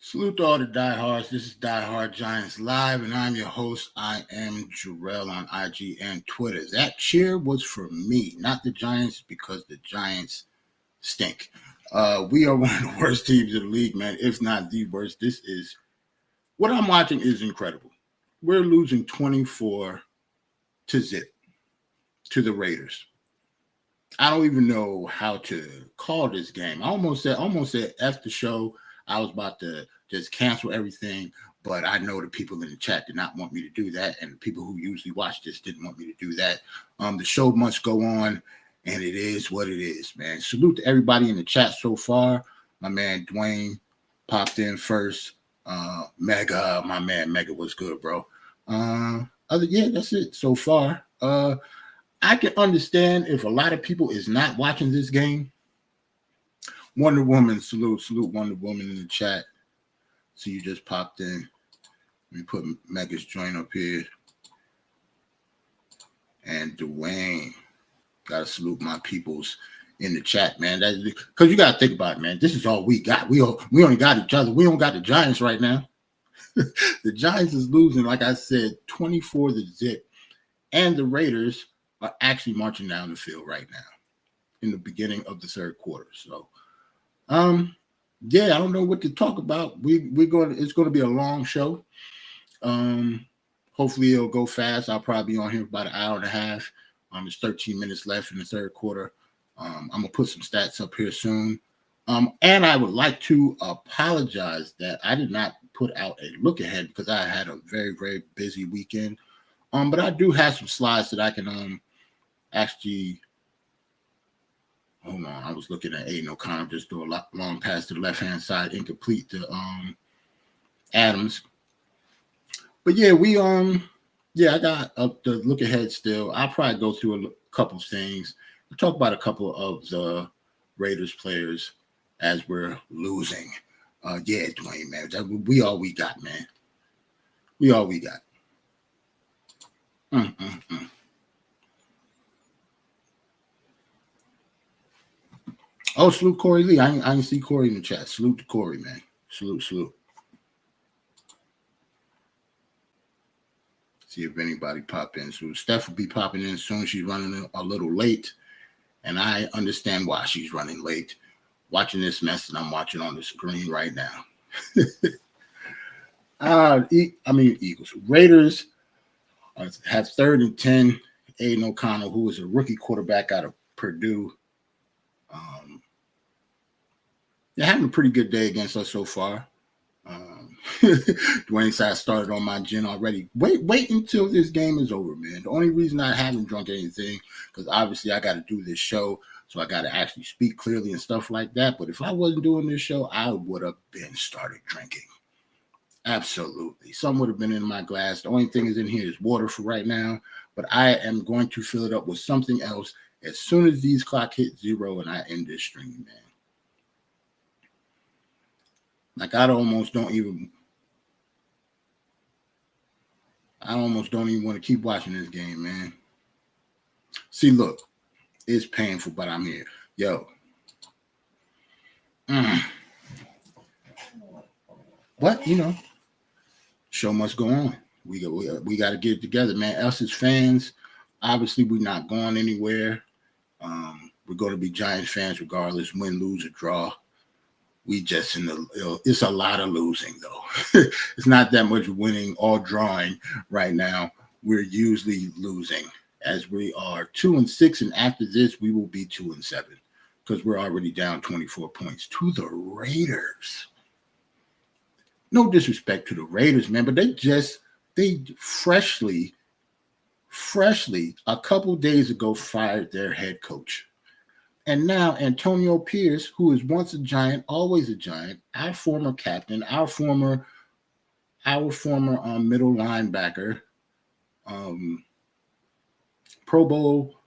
Salute to all the diehards. This is Die Hard Giants Live, and I'm your host. I am Jarrell on IG and Twitter. That cheer was for me, not the Giants, because the Giants stink. We are one of the worst teams in the league, man, if not the worst. What I'm watching is incredible. We're losing 24-0 to the Raiders. I don't even know how to call this game. I almost said F the show. I was about to just cancel everything, but I know the people in the chat did not want me to do that, and the people who usually watch this didn't want me to do that. The show must go on, and it is what it is, man. Salute to everybody in the chat so far. My man Dwayne popped in first. Mega, my man Mega was good, bro. That's it so far. I can understand if a lot of people is not watching this game. Wonder Woman, salute Wonder Woman in the chat. So you just popped in. Let me put Mega's joint up here. And Dwayne. Gotta salute my peoples in the chat, man. That's because you gotta think about it, man. This is all we got. We only got each other. We don't got the Giants right now. The Giants is losing, like I said, 24-0. And the Raiders are actually marching down the field right now in the beginning of the third quarter. So I don't know what to talk about. It's going to be a long show. Hopefully it'll go fast. I'll probably be on here for about an hour and a half. There's 13 minutes left in the third quarter. I'm going to put some stats up here soon. And I would like to apologize that I did not put out a look ahead because I had a very, very busy weekend. But I do have some slides that I can actually. Hold on, I was looking at Aiden O'Connor just threw a long pass to the left-hand side, incomplete to Adams. But yeah, I got the look ahead still. I'll probably go through a couple things. We'll talk about a couple of the Raiders players as we're losing. Dwayne, man, we all we got, man. We all we got. Oh, salute Corey Lee. I didn't see Corey in the chat. Salute to Corey, man. Salute. See if anybody pop in. So Steph will be popping in soon. She's running a little late, and I understand why she's running late. Watching this mess that I'm watching on the screen right now. Eagles. Raiders have 3rd and 10. Aiden O'Connell, who is a rookie quarterback out of Purdue. They're having a pretty good day against us so far. Dwayne said I started on my gin already. Wait until this game is over, man. The only reason I haven't drunk anything, because obviously I got to do this show, so I got to actually speak clearly and stuff like that. But if I wasn't doing this show, I would have been started drinking. Absolutely. Some would have been in my glass. The only thing is in here is water for right now, but I am going to fill it up with something else as soon as these clock hit 0 and I end this stream, man. Like I almost don't even want to keep watching this game, man. See, look, it's painful, but I'm here. Yo. But, show must go on. We got to get it together, man. Us as fans, obviously we're not going anywhere. We're going to be Giants fans regardless, win, lose, or draw. We just it's a lot of losing, though. It's not that much winning or drawing right now. We're usually losing, as we are 2-6, and after this, we will be 2-7 because we're already down 24 points to the Raiders. No disrespect to the Raiders, man, but they freshly a couple days ago fired their head coach. And now Antonio Pierce, who is once a Giant, always a Giant, our former captain, our former middle linebacker, Pro Bowl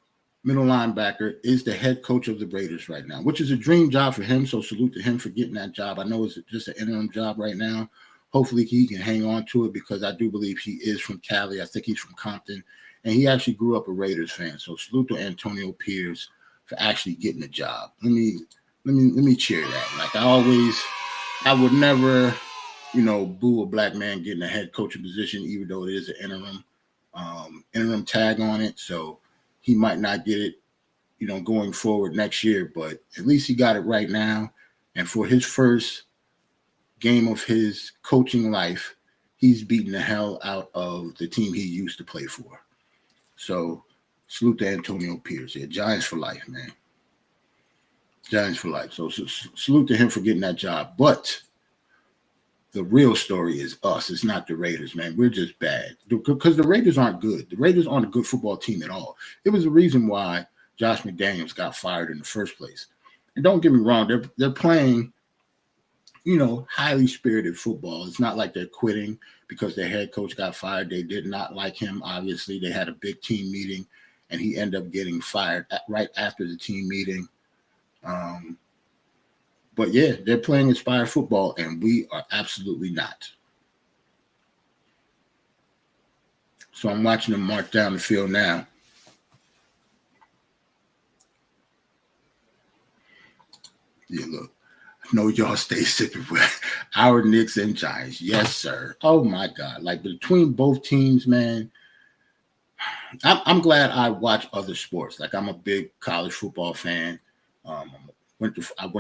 middle linebacker, is the head coach of the Raiders right now, which is a dream job for him. So salute to him for getting that job. I know it's just an interim job right now. Hopefully he can hang on to it because I do believe he is from Cali. I think he's from Compton, and he actually grew up a Raiders fan. So salute to Antonio Pierce for actually getting a job. Let me cheer that. Like I would never boo a black man getting a head coaching position, even though it is an interim tag on it. So he might not get it, going forward next year, but at least he got it right now. And for his first game of his coaching life, he's beating the hell out of the team he used to play for. So salute to Antonio Pierce. Yeah, Giants for life, man. Giants for life. So salute to him for getting that job. But the real story is us. It's not the Raiders, man. We're just bad because the Raiders aren't good. The Raiders aren't a good football team at all. It was the reason why Josh McDaniels got fired in the first place. And don't get me wrong, they're playing, highly spirited football. It's not like they're quitting because their head coach got fired. They did not like him. Obviously, they had a big team meeting, and he ended up getting fired right after the team meeting. But yeah, they're playing inspired football, and we are absolutely not. So I'm watching them march down the field now. Yeah, look. No, y'all stay sipping with our Knicks and Giants. Yes, sir. Oh, my God. Like, between both teams, man, I'm glad I watch other sports. Like, I'm a big college football fan. I went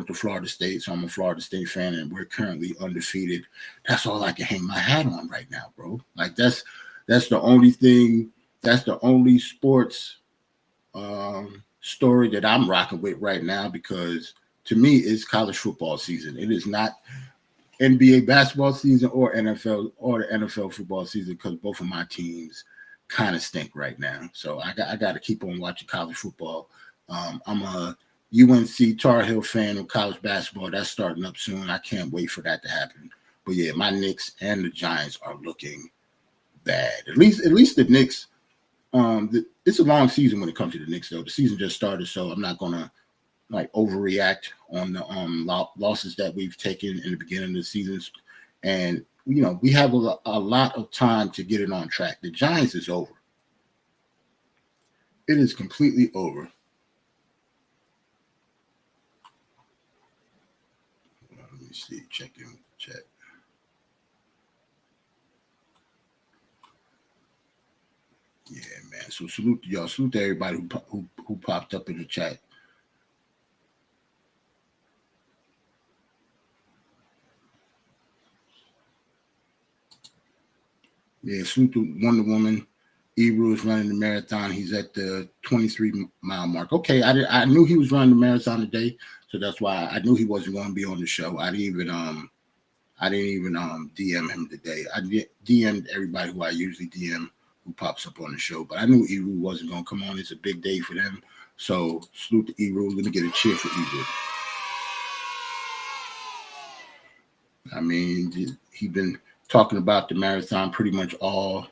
to Florida State, so I'm a Florida State fan, and we're currently undefeated. That's all I can hang my hat on right now, bro. Like, that's the only thing. That's the only sports story that I'm rocking with right now because – to me, it's college football season. It is not NBA basketball season or the NFL football season because both of my teams kind of stink right now. So I got to keep on watching college football. I'm a UNC Tar Heel fan of college basketball. That's starting up soon. I can't wait for that to happen. But yeah, my Knicks and the Giants are looking bad. At least the Knicks. It's a long season when it comes to the Knicks, though. The season just started, so I'm not gonna overreact on the losses that we've taken in the beginning of the seasons. And, we have a lot of time to get it on track. The Giants is over. It is completely over. Let me see. Check in with the chat. Yeah, man. So salute to y'all. Salute to everybody who popped up in the chat. Yeah, salute to Wonder Woman. Ebru is running the marathon. He's at the 23-mile mark. Okay, I knew he was running the marathon today, so that's why I knew he wasn't going to be on the show. I didn't even DM him today. I DM'd everybody who I usually DM who pops up on the show, but I knew Ebru wasn't going to come on. It's a big day for them. So salute to Ebru. Let me get a cheer for Ebru. I mean, he's been talking about the marathon pretty much all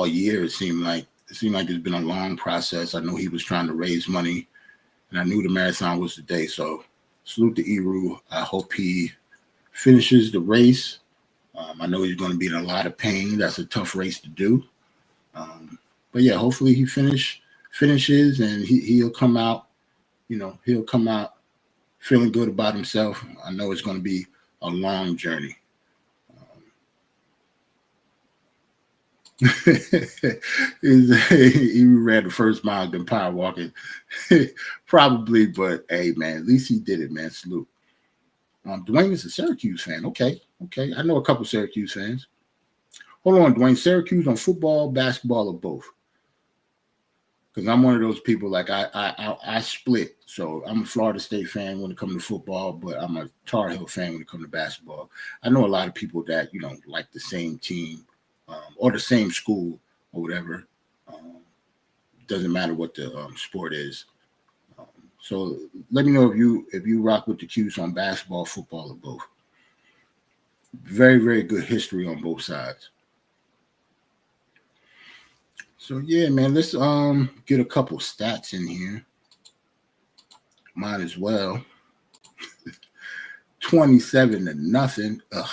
year. It seemed like it's been a long process. I know he was trying to raise money, and I knew the marathon was the day. So salute to Ebru. I hope he finishes the race. I know he's going to be in a lot of pain. That's a tough race to do. But yeah, hopefully he finishes and he'll come out. He'll come out feeling good about himself. I know it's going to be a long journey. He ran the first mile, then power walking, probably. But hey, man, at least he did it, man. Salute. Dwayne is a Syracuse fan. Okay. I know a couple Syracuse fans. Hold on, Dwayne. Syracuse on football, basketball, or both? Because I'm one of those people. Like I split. So I'm a Florida State fan when it comes to football, but I'm a Tar Heel fan when it comes to basketball. I know a lot of people that like the same team. Or the same school or whatever. Doesn't matter what the sport is. So let me know if you rock with the Qs on basketball, football, or both. Very, very good history on both sides. So yeah, man, let's get a couple stats in here. Might as well. 27-0. Ugh.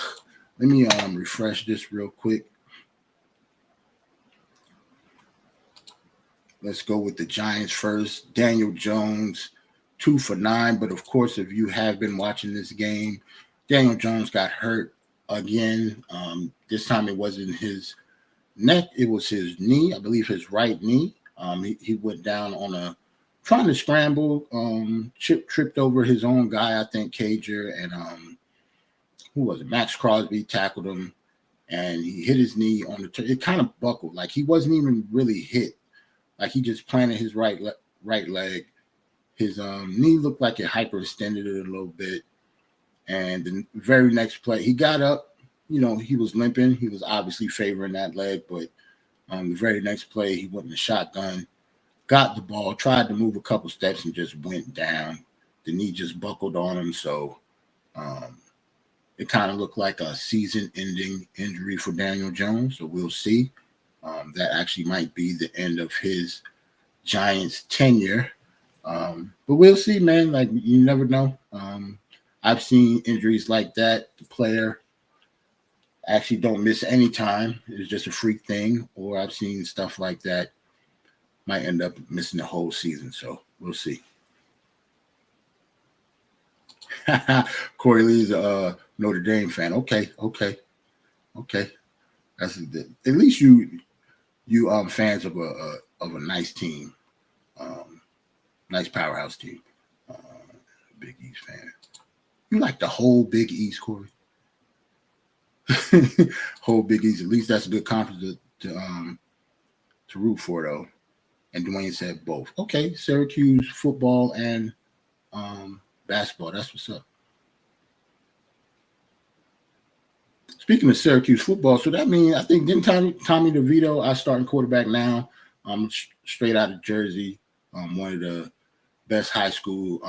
Let me refresh this real quick. Let's go with the Giants first. Daniel Jones, 2 for 9. But of course, if you have been watching this game, Daniel Jones got hurt again. This time it wasn't his neck, it was his knee, I believe his right knee. He went down on a trying to scramble, tripped over his own guy, I think Cager, and who was it? Max Crosby tackled him, and he hit his knee on the. It kind of buckled, like he wasn't even really hit, like he just planted his right leg. His knee looked like it hyperextended it a little bit, and the very next play, he got up. He was limping. He was obviously favoring that leg, but the very next play, he went in the shotgun, got the ball, tried to move a couple steps, and just went down. The knee just buckled on him, so um, it kind of looked like a season-ending injury for Daniel Jones. So we'll see. That actually might be the end of his Giants tenure. But we'll see, man. Like, you never know. I've seen injuries like that. The player actually don't miss any time. It's just a freak thing. Or I've seen stuff like that might end up missing the whole season. So we'll see. Corey Lee's a Notre Dame fan. Okay. That's at least you fans of a nice team, nice powerhouse team. Uh, Big East fan. You like the whole Big East, Corey? Whole Big East. At least that's a good conference to root for, though. And Dwayne said both. Okay, Syracuse football and basketball. That's what's up. Speaking of Syracuse football, so that means I think didn't Tommy DeVito, our starting quarterback now, straight out of Jersey, one of the best high school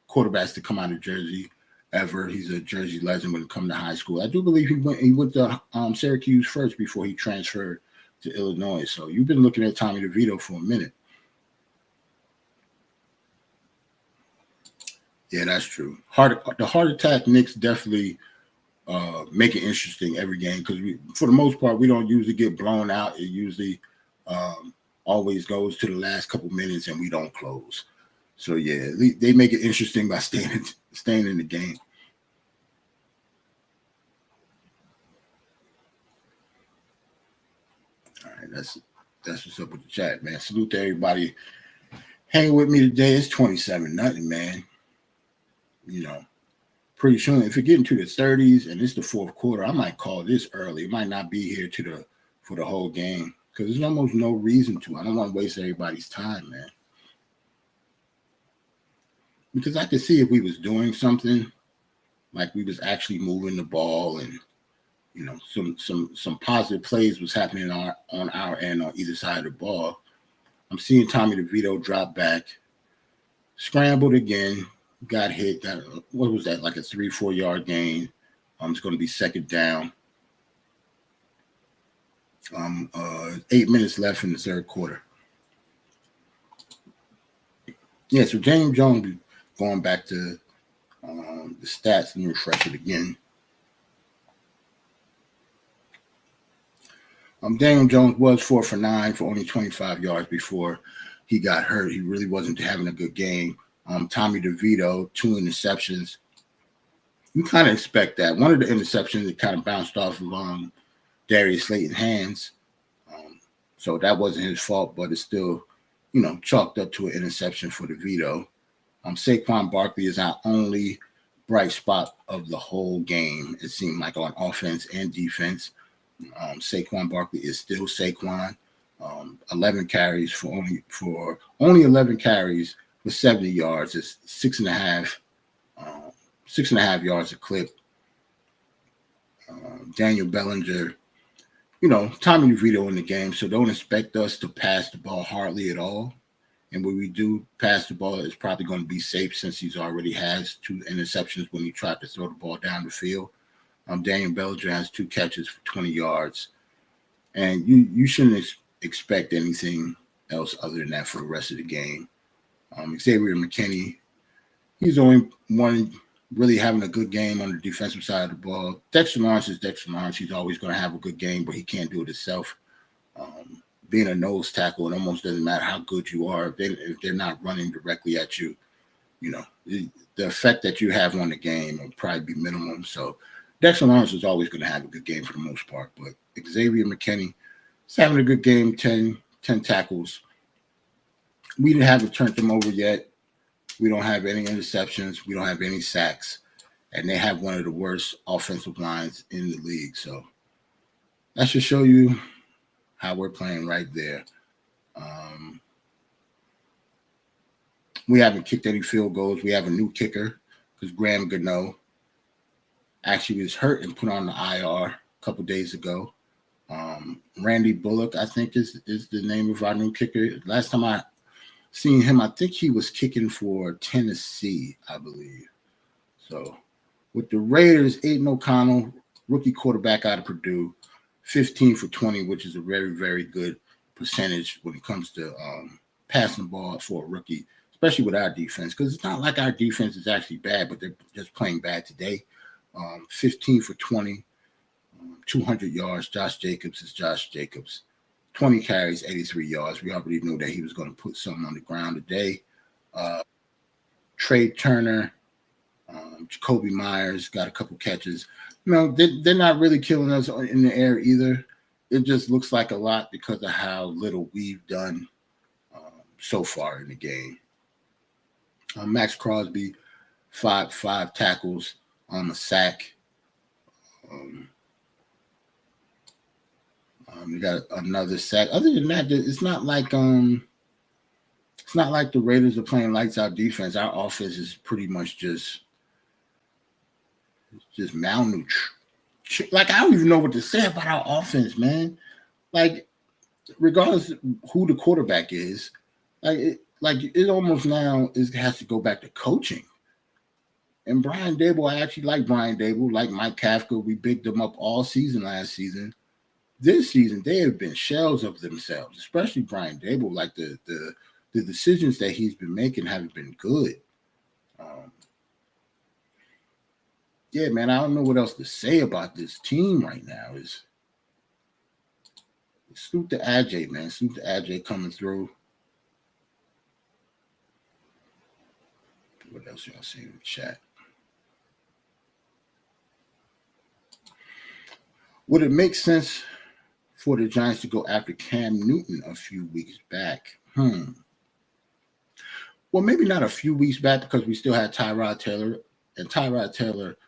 quarterbacks to come out of Jersey ever. He's a Jersey legend when it comes to high school. I do believe he went to Syracuse first before he transferred to Illinois. So you've been looking at Tommy DeVito for a minute. Yeah, that's true. The heart attack Knicks definitely make it interesting every game because for the most part we don't usually get blown out. It usually always goes to the last couple minutes and we don't close. So yeah, they make it interesting by staying in the game. All right, that's what's up with the chat, man. Salute to everybody hanging with me today. It's 27-0, man. Pretty soon, if you get into the 30s and it's the fourth quarter, I might call this early. It might not be here for the whole game because there's almost no reason to. I don't want to waste everybody's time, man. Because I could see if we was doing something, like we was actually moving the ball and some positive plays was happening on our end on either side of the ball. I'm seeing Tommy DeVito drop back, scrambled again. Got hit. What was that? Like a 3-4 yard gain. It's going to be second down. 8 minutes left in the third quarter. Yeah, so James Jones, going back to the stats and refresh it again. Daniel Jones was 4 for 9 for only 25 yards before he got hurt. He really wasn't having a good game. Tommy DeVito, 2 interceptions. You kind of expect that. One of the interceptions that kind of bounced off of Darius Slayton's hands. So that wasn't his fault, but it's still, chalked up to an interception for DeVito. Saquon Barkley is our only bright spot of the whole game. It seemed like on offense and defense. Saquon Barkley is still Saquon. 11 carries for only 11 carries with 70 yards. It's 6.5 yards a clip. Daniel Bellinger, Tommy DeVito in the game, so don't expect us to pass the ball hardly at all. And when we do pass the ball, it's probably going to be safe since he's already has 2 interceptions when he tried to throw the ball down the field. Daniel Bellinger has 2 catches for 20 yards. And you shouldn't expect anything else other than that for the rest of the game. Xavier McKinney, he's the only one really having a good game on the defensive side of the ball. Dexter Lawrence is Dexter Lawrence. He's always going to have a good game, but he can't do it himself. Being a nose tackle, it almost doesn't matter how good you are. If they're not running directly at you, the effect that you have on the game will probably be minimum. So Dexter Lawrence is always going to have a good game for the most part, but Xavier McKinney is having a good game, 10 tackles. We haven't turned them over yet. We don't have any interceptions. We don't have any sacks. And they have one of the worst offensive lines in the league. So that should show you how we're playing right there. We haven't kicked any field goals. We have a new kicker because Graham Gano actually was hurt and put on the IR a couple days ago. Randy Bullock, I think, is the name of our new kicker. Last time I seen him, I think he was kicking for Tennessee, I believe. So with the Raiders, Aiden O'Connell, rookie quarterback out of Purdue, 15 for 20, which is a very, very good percentage when it comes to passing the ball for a rookie, especially with our defense, because it's not like our defense is actually bad, but they're just playing bad today. 15 for 20, 200 yards. Josh Jacobs is Josh Jacobs. 20 carries, 83 yards. We already knew that he was going to put something on the ground today. Trey Turner, Jacoby Myers got a couple catches. They're not really killing us in the air either. It just looks like a lot because of how little we've done so far in the game. Max Crosby, five tackles on a sack. We got another sack. Other than that, it's not like the Raiders are playing lights out defense. Our offense is pretty much just malnutrition. Like, I don't even know what to say about our offense, man. Like, regardless of who the quarterback is, it almost now has to go back to coaching. And Brian Dable, I actually like Brian Dable, like Mike Kafka. We bigged them up all season last season. This season, they have been shells of themselves, especially Brian Dable. Like, the decisions that he's been making haven't been good. Yeah, man, I don't know what else to say about this team right now. Salute to Ajay, man. Salute to Ajay coming through. What else y'all see in the chat? Would it make sense for the Giants to go after Cam Newton a few weeks back? Well, maybe not a few weeks back because we still had Tyrod Taylor. And Tyrod Taylor,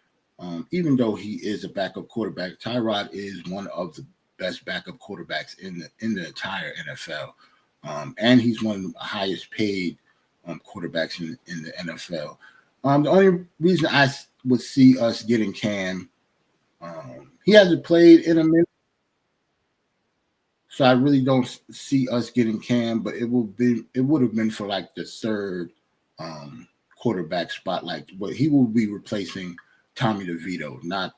even though he is a backup quarterback, Tyrod is one of the best backup quarterbacks in the entire NFL. And he's one of the highest paid quarterbacks in the NFL. The only reason I would see us getting Cam, he hasn't played in a minute, so I really don't see us getting Cam. But it would have been for like the third quarterback spot, like what he will be replacing Tommy DeVito. Not,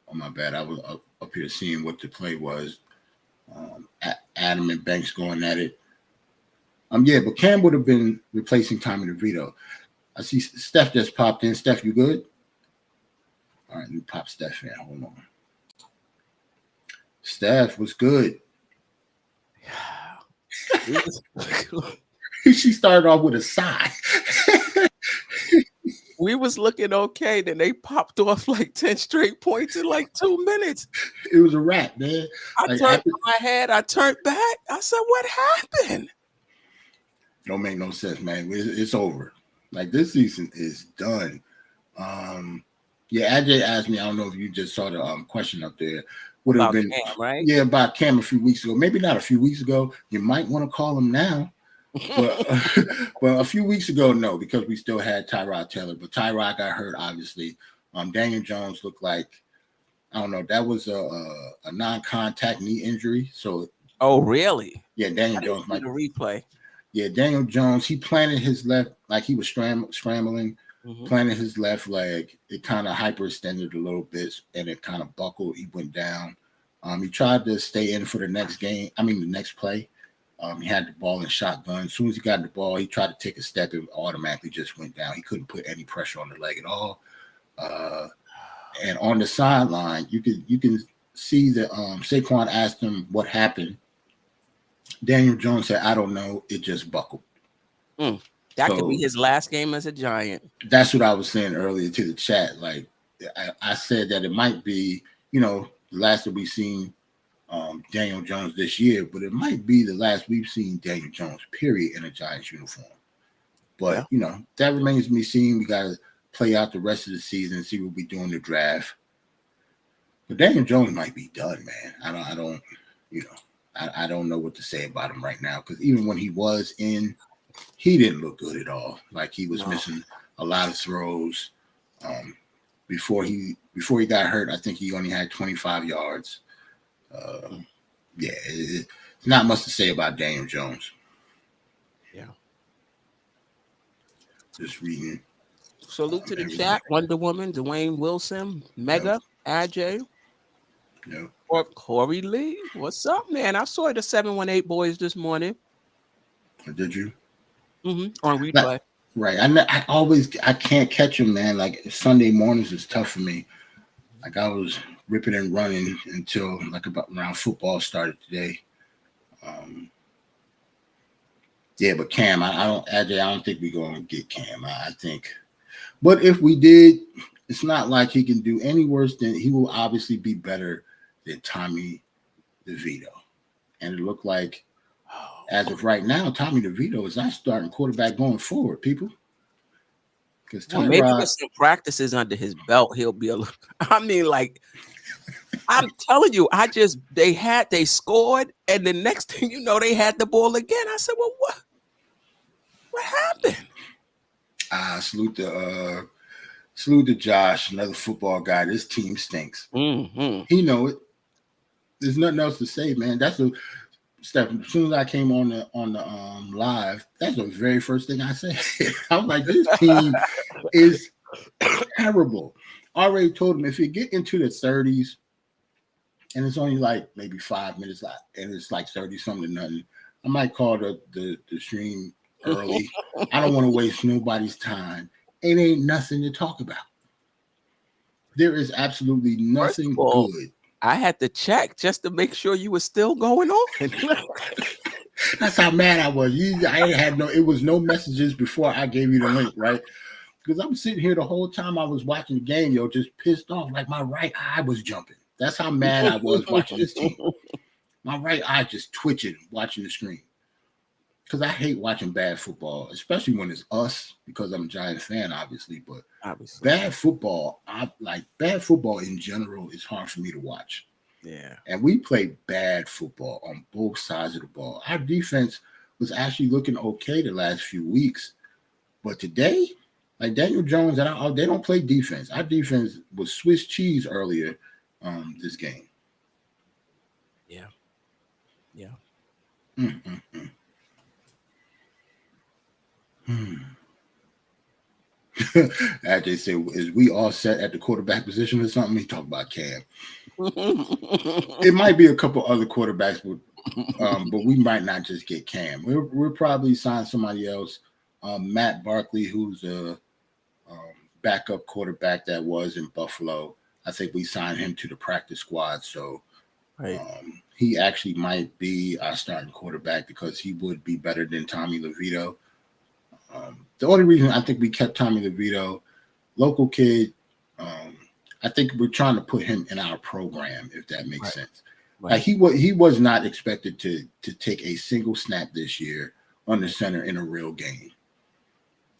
oh my bad, I was up here seeing what the play was. Adam and Banks going at it. Yeah, but Cam would have been replacing Tommy DeVito. I see Steph just popped in. Steph, you good? All right, let me pop Steph in. Hold on. Steph was good. She started off with a sigh. We was looking okay, then they popped off like 10 straight points in like 2 minutes. It was a wrap, man. I turned my head, I turned back. I said, what happened? Don't make no sense, man. It's over. Like, this season is done. Yeah, Ajay asked me, I don't know if you just saw the question up there. Would have been Cam, right? Yeah, about Cam a few weeks ago. Maybe not a few weeks ago. You might want to call him now. But a few weeks ago, no, because we still had Tyrod Taylor. But Tyrod got hurt, obviously. Daniel Jones looked like, I don't know, that was a non-contact knee injury. So, oh, really? Yeah, Daniel Jones might the replay. Yeah, Daniel Jones, he planted his left, like he was scrambling, planted his left leg. It kind of hyperextended a little bit, and it kind of buckled. He went down. He tried to stay in for the next play. He had the ball in shotgun. As soon as he got the ball, he tried to take a step. It automatically just went down. He couldn't put any pressure on the leg at all. And on the sideline, you can see that Saquon asked him what happened. Daniel Jones said, I don't know. It just buckled. That could be So his last game as a Giant. that's what I was saying earlier to the chat. Like I said that it might be, the last that we've seen Daniel Jones this year, but it might be the last we've seen Daniel Jones, period, in a Giants uniform. But, that remains to be seen. We got to play out the rest of the season, see what we do in the draft. But Daniel Jones might be done, man. I don't know what to say about him right now, because even when he was in, he didn't look good at all. Like he was missing a lot of throws. Before he got hurt, I think he only had 25 yards. It's not much to say about Daniel Jones. Yeah. Just reading. Salute to the chat. Wonder Woman, Dwayne Wilson, Mega, Ajay. Yep. Or Corey Lee. What's up, man? I saw the 718 boys this morning. Did you? On replay. Right. I can't catch them, man. Like Sunday mornings is tough for me. Like I was ripping and running until like about around football started today. But Cam, I don't think we're going to get Cam. I think, but if we did, it's not like he can do any worse than he will obviously be better than Tommy DeVito. And it looked like, as of right now, Tommy DeVito is not starting quarterback going forward, people. Because maybe with some practices under his belt, he'll be able. I mean, like, I'm telling you, they scored, and the next thing you know, they had the ball again. I said, well, what happened? Salute to Josh, another football guy. This team stinks. Mm-hmm. He know it. There's nothing else to say, man. That's the stuff. As soon as I came on the live, that's the very first thing I said. I was like, this team is terrible. I already told him if you get into the 30s and it's only like maybe 5 minutes left and it's like 30 something to nothing, I might call the stream early. I don't want to waste nobody's time. It ain't nothing to talk about. There is absolutely nothing good. I had to check just to make sure you were still going on. That's how mad I was. It was no messages before I gave you the link, right? Because I'm sitting here the whole time I was watching the game, just pissed off. Like my right eye was jumping. That's how mad I was watching this team. My right eye just twitching watching the screen. Because I hate watching bad football, especially when it's us, because I'm a Giants fan, obviously. But bad football in general is hard for me to watch. Yeah. And we play bad football on both sides of the ball. Our defense was actually looking okay the last few weeks. But today, like Daniel Jones, they don't play defense. Our defense was Swiss cheese earlier this game. Yeah. Yeah. As they say, is we all set at the quarterback position or something? He talk about Cam. It might be a couple other quarterbacks, but we might not just get Cam. We'll probably sign somebody else. Matt Barkley, who's a backup quarterback that was in Buffalo. I think we signed him to the practice squad. So he actually might be our starting quarterback because he would be better than Tommy DeVito. The only reason I think we kept Tommy DeVito, local kid, I think we're trying to put him in our program, if that makes sense. Right. Like he was not expected to take a single snap this year on the center in a real game.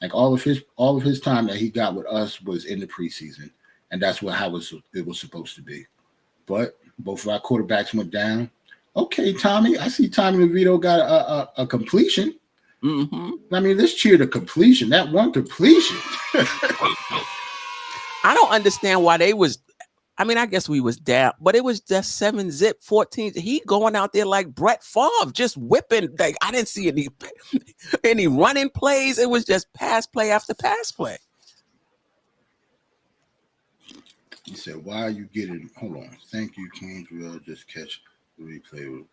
Like all of his time that he got with us was in the preseason, and that's how it was supposed to be. But both of our quarterbacks went down. Okay, Tommy, I see Tommy DeVito got a completion. Mm-hmm. I mean, let's cheer the completion. That one completion. I don't understand why they was. I mean, I guess we was down, but it was just 7-zip, 14. He going out there like Brett Favre, just whipping. Like I didn't see any running plays. It was just pass play after pass play. He said, "Why are you getting?" Hold on. Thank you, Kingsville. Just catch the replay.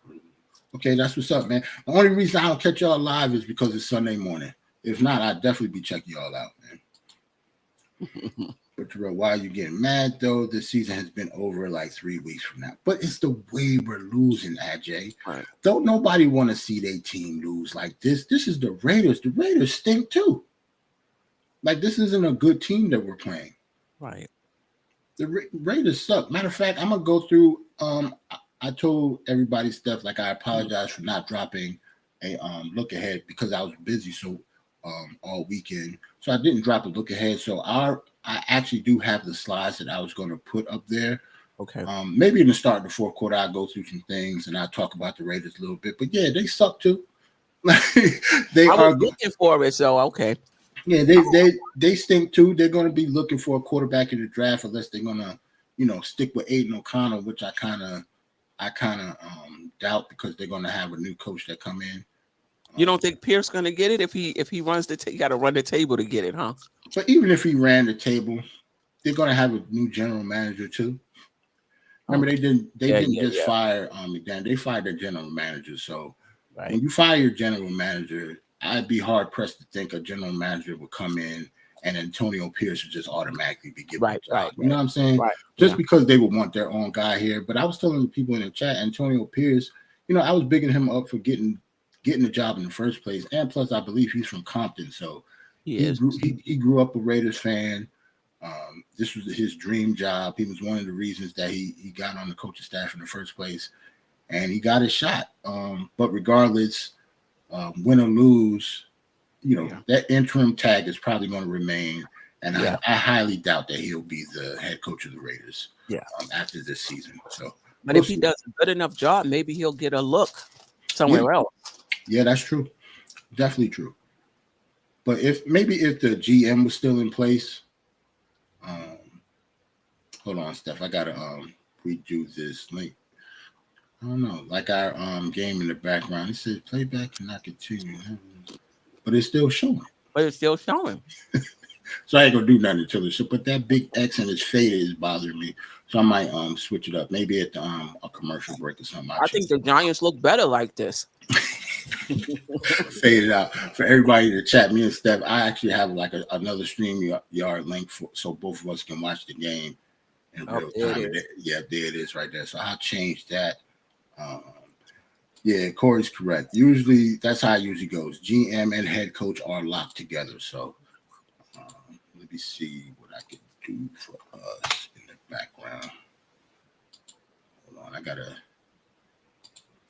Okay, that's what's up, man. The only reason I don't catch y'all live is because it's Sunday morning. If not, I'd definitely be checking y'all out, man. But Terrell, why are you getting mad though? This season has been over like 3 weeks from now. But it's the way we're losing, Ajay. Right. Don't nobody want to see their team lose like this. This is the Raiders. The Raiders stink too. Like this isn't a good team that we're playing. Right. The Raiders suck. Matter of fact, I'm gonna go through. I told everybody stuff like I apologize for not dropping a look ahead because I was busy all weekend, so I didn't drop a look ahead. So I actually do have the slides that I was going to put up there. Okay. Maybe in the start of the fourth quarter, I'll go through some things and I'll talk about the Raiders a little bit. But yeah, they suck too. They I are was looking for it, so okay. Yeah, they stink too. They're going to be looking for a quarterback in the draft unless they're going to, stick with Aiden O'Connell, which I kind of doubt because they're going to have a new coach that come in. You don't think Pierce gonna get it if he runs the you got to run the table to get it, huh? But even if he ran the table, they're going to have a new general manager too. Remember, Okay. they didn't just Yeah. fire McDaniel. They fired their general manager. So Right. when you fire your general manager, I'd be hard pressed to think a general manager would come in and Antonio Pierce would just automatically be given Right. a job. Right. You know what I'm saying? Right. Just Yeah. because they would want their own guy here. But I was telling the people in the chat, Antonio Pierce, I was bigging him up for getting the job in the first place. And plus, I believe he's from Compton. So He he is. grew up a Raiders fan. This was his dream job. He was one of the reasons that he got on the coaching staff in the first place. And he got his shot. But regardless, win or lose, that interim tag is probably going to remain. And Yeah. I highly doubt that he'll be the head coach of the Raiders Yeah. After this season. So, But if he does a good enough job, maybe he'll get a look somewhere else. Yeah, that's true. Definitely true. But if the GM was still in place, hold on, Steph. I gotta redo this link. I don't know, like our game in the background. It says playback cannot continue, but it's still showing. But it's still showing. So I ain't gonna do nothing until it. But that big X and it's faded is bothering me. So I might switch it up. Maybe at the a commercial break or something. I think the Giants look better like this. Fade it out for everybody to chat. Me and Steph, I actually have like another StreamYard link so both of us can watch the game in real time. Yeah, there it is right there. So I'll change that. Yeah, Corey's correct. Usually that's how it usually goes. GM and head coach are locked together. So let me see what I can do for us in the background. Hold on, I gotta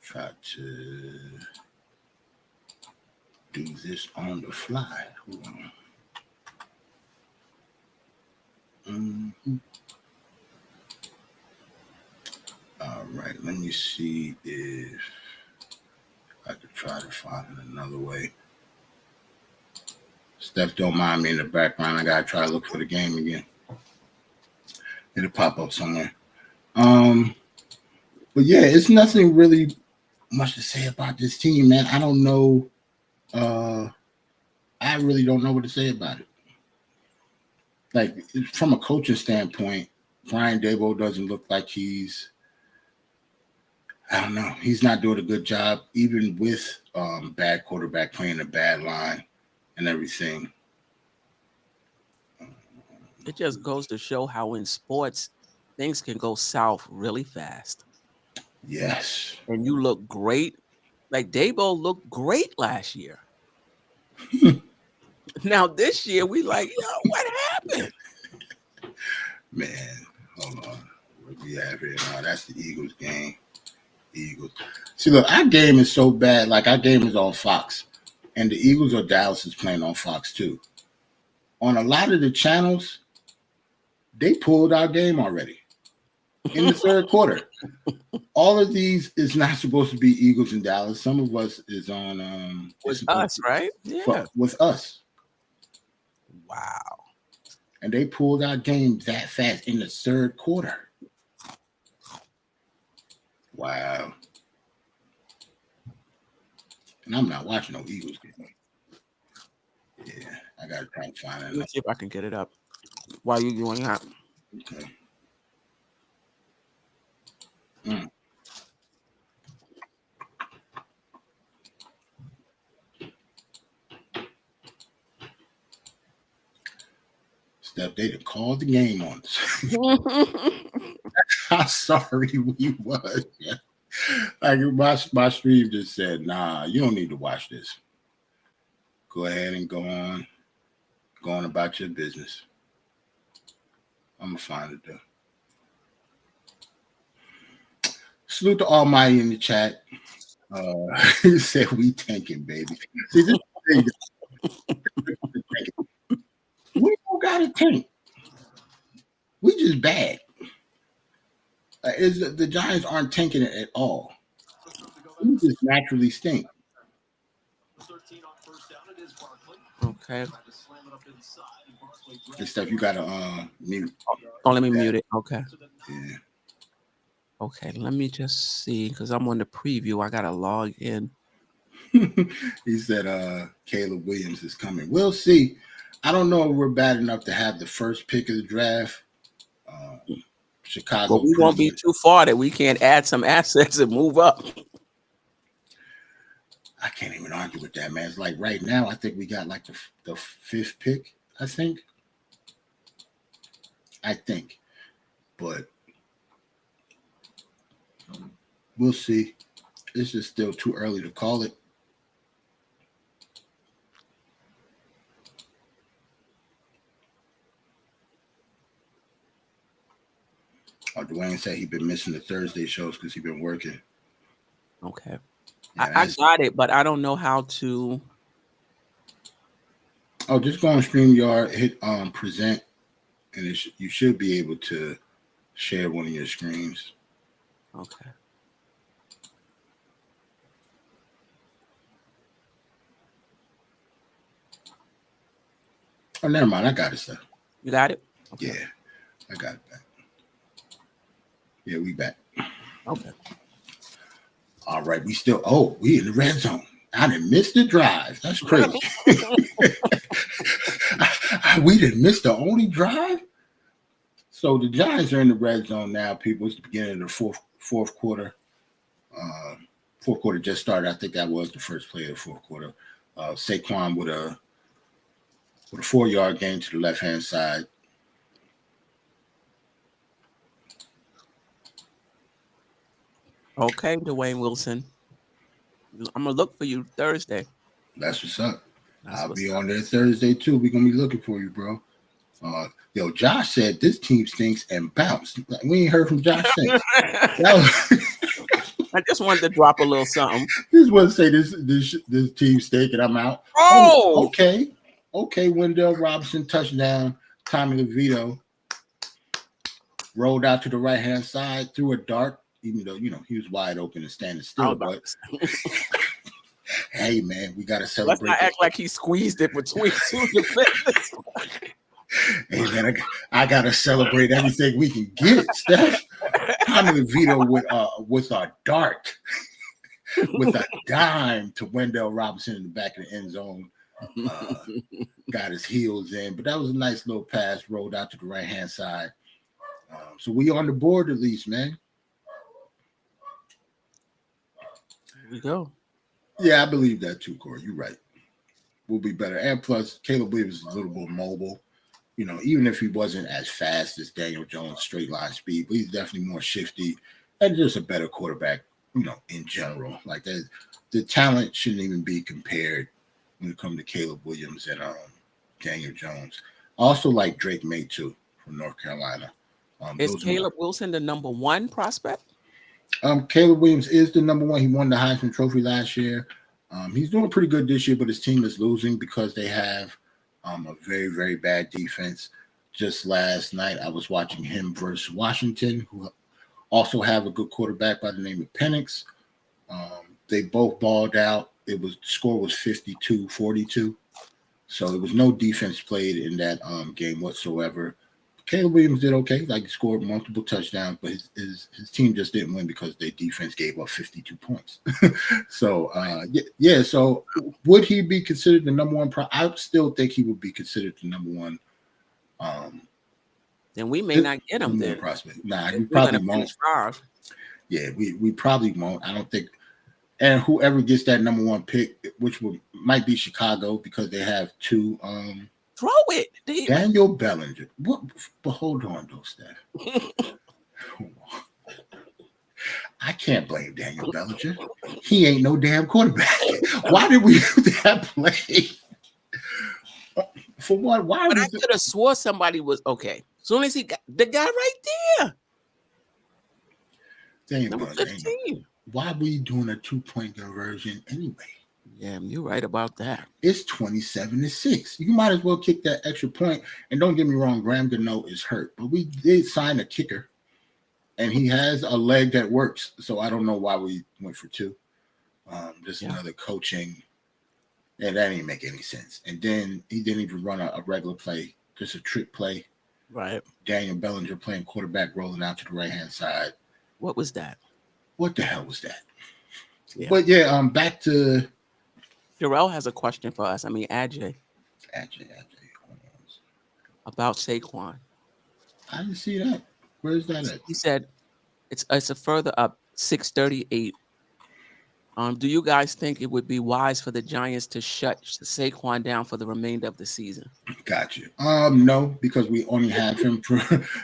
try to do this on the fly. Hold on. All right, let me see if I could try to find it another way. Steph, don't mind me in the background. I gotta try to look for the game again. It'll pop up somewhere. But yeah, it's nothing really much to say about this team, man. I don't know. I really don't know what to say about it. Like from a coaching standpoint, Brian Daboll doesn't look like I don't know. He's not doing a good job, even with bad quarterback playing a bad line and everything. It just goes to show how in sports things can go south really fast. Yes. And you look great. Like Daboll looked great last year. Now this year we like, what happened? Man, hold on. What we have here now? That's the Eagles game. Eagles. See, look, our game is so bad. Like our game is on Fox, and the Eagles or Dallas is playing on Fox too. On a lot of the channels, they pulled our game already in the third quarter. All of these is not supposed to be Eagles and Dallas. Some of us is on with us, right? Yeah. With us. Wow. And they pulled our game that fast in the third quarter. Wow. And I'm not watching no Eagles game. Yeah, I gotta try to find it. Let me see if I can get it up while you're doing that. Okay. Steph, they done called the game on us. How sorry we was. Yeah. Like my stream just said, nah, you don't need to watch this. Go ahead and go on about your business. I'm gonna find it though. Salute to Almighty in the chat. He said we tanking, baby. See, this thing, we don't gotta tank. We just bad. The Giants aren't tanking it at all. We just naturally stink. Okay. And stuff you gotta mute. Oh, let me mute it. Okay. Yeah. Okay, let me just see because I'm on the preview. I gotta log in. He said Caleb Williams is coming. We'll see. I don't know if we're bad enough to have the first pick of the draft. Chicago. But we won't be too far that we can't add some assets and move up. I can't even argue with that, man. It's like right now, I think we got like the fifth pick, I think. But we'll see. This is still too early to call it. Dwayne said he'd been missing the Thursday shows because he's been working. Okay. Yeah, I got it, but I don't know how to. Oh, just go on StreamYard, hit present, and you should be able to share one of your screens. Okay. Oh, never mind. I got it, sir. You got it? Okay. Yeah, I got it back. Yeah, we back. Okay. All right, we in the red zone. I didn't miss the drive. That's crazy. We didn't miss the only drive. So the Giants are in the red zone now, people. It's the beginning of the fourth quarter. Fourth quarter just started. I think that was the first play of the fourth quarter. Saquon with a 4-yard gain to the left-hand side. Okay, Dwayne Wilson. I'm gonna look for you Thursday. That's what's up. I'll be on there Thursday too. We're gonna be looking for you, bro. Yo, Josh said this team stinks and bounced. We ain't heard from Josh since. I just wanted to drop a little something. Just want to say this team stink and I'm out. Oh, okay. Wendell Robinson touchdown. Tommy DeVito rolled out to the right hand side, threw a dart, even though he was wide open and standing still. But hey, man, we got to celebrate. Let's not act like he squeezed it between two defenders. Hey, man, I got to celebrate everything we can get, Steph. Tommy DeVito with a dart, with a dime to Wendell Robinson in the back of the end zone. Got his heels in, but that was a nice little pass, rolled out to the right-hand side. So we on the board at least, man. Here we go. Yeah, I believe that too, Corey. You're right. We'll be better. And plus, Caleb Williams is a little more mobile. Even if he wasn't as fast as Daniel Jones, straight line speed, but he's definitely more shifty and just a better quarterback, in general. Like that, the talent shouldn't even be compared when it comes to Caleb Williams and Daniel Jones. I also like Drake May too from North Carolina. Is Caleb Wilson the number one prospect? Caleb Williams is the number one. He won the Heisman Trophy last year. He's doing pretty good this year, but his team is losing because they have a very, very bad defense. Just last night, I was watching him versus Washington, who also have a good quarterback by the name of Penix. They both balled out. Score was 52-42. So there was no defense played in that game whatsoever. Caleb Williams did okay. Like he scored multiple touchdowns, but his team just didn't win because their defense gave up 52 points. So yeah. So would he be considered the number one? I still think he would be considered the number one. Then we may not get him then. Prospect. Nah, we probably won't. Yeah, we probably won't. I don't think. And whoever gets that number one pick, which might be Chicago because they have two throw it. Daniel Bellinger. What? But hold on, though, Steph. Hold on. I can't blame Daniel Bellinger. He ain't no damn quarterback. Why did we do that play? For what? Why But I was it? could have swore somebody was okay. As soon as he got the guy right there, Daniel number Bellinger. 15. Why were you doing a 2-point conversion anyway? Yeah, you're right about that. It's 27-6. You might as well kick that extra point. And don't get me wrong, Graham Gano is hurt, but we did sign a kicker, and he has a leg that works. So I don't know why we went for 2. Just another coaching, and that didn't make any sense. And then he didn't even run a regular play, just a trick play. Right. Daniel Bellinger playing quarterback, rolling out to the right-hand side. What was that? What the hell was that? Yeah. But yeah, back to Jarrell has a question for us. I mean, Ajay. About Saquon. I didn't see that. Where's that at? He said it's a further up, 638. Do you guys think it would be wise for the Giants to shut Saquon down for the remainder of the season? Got you. No, because we only have him for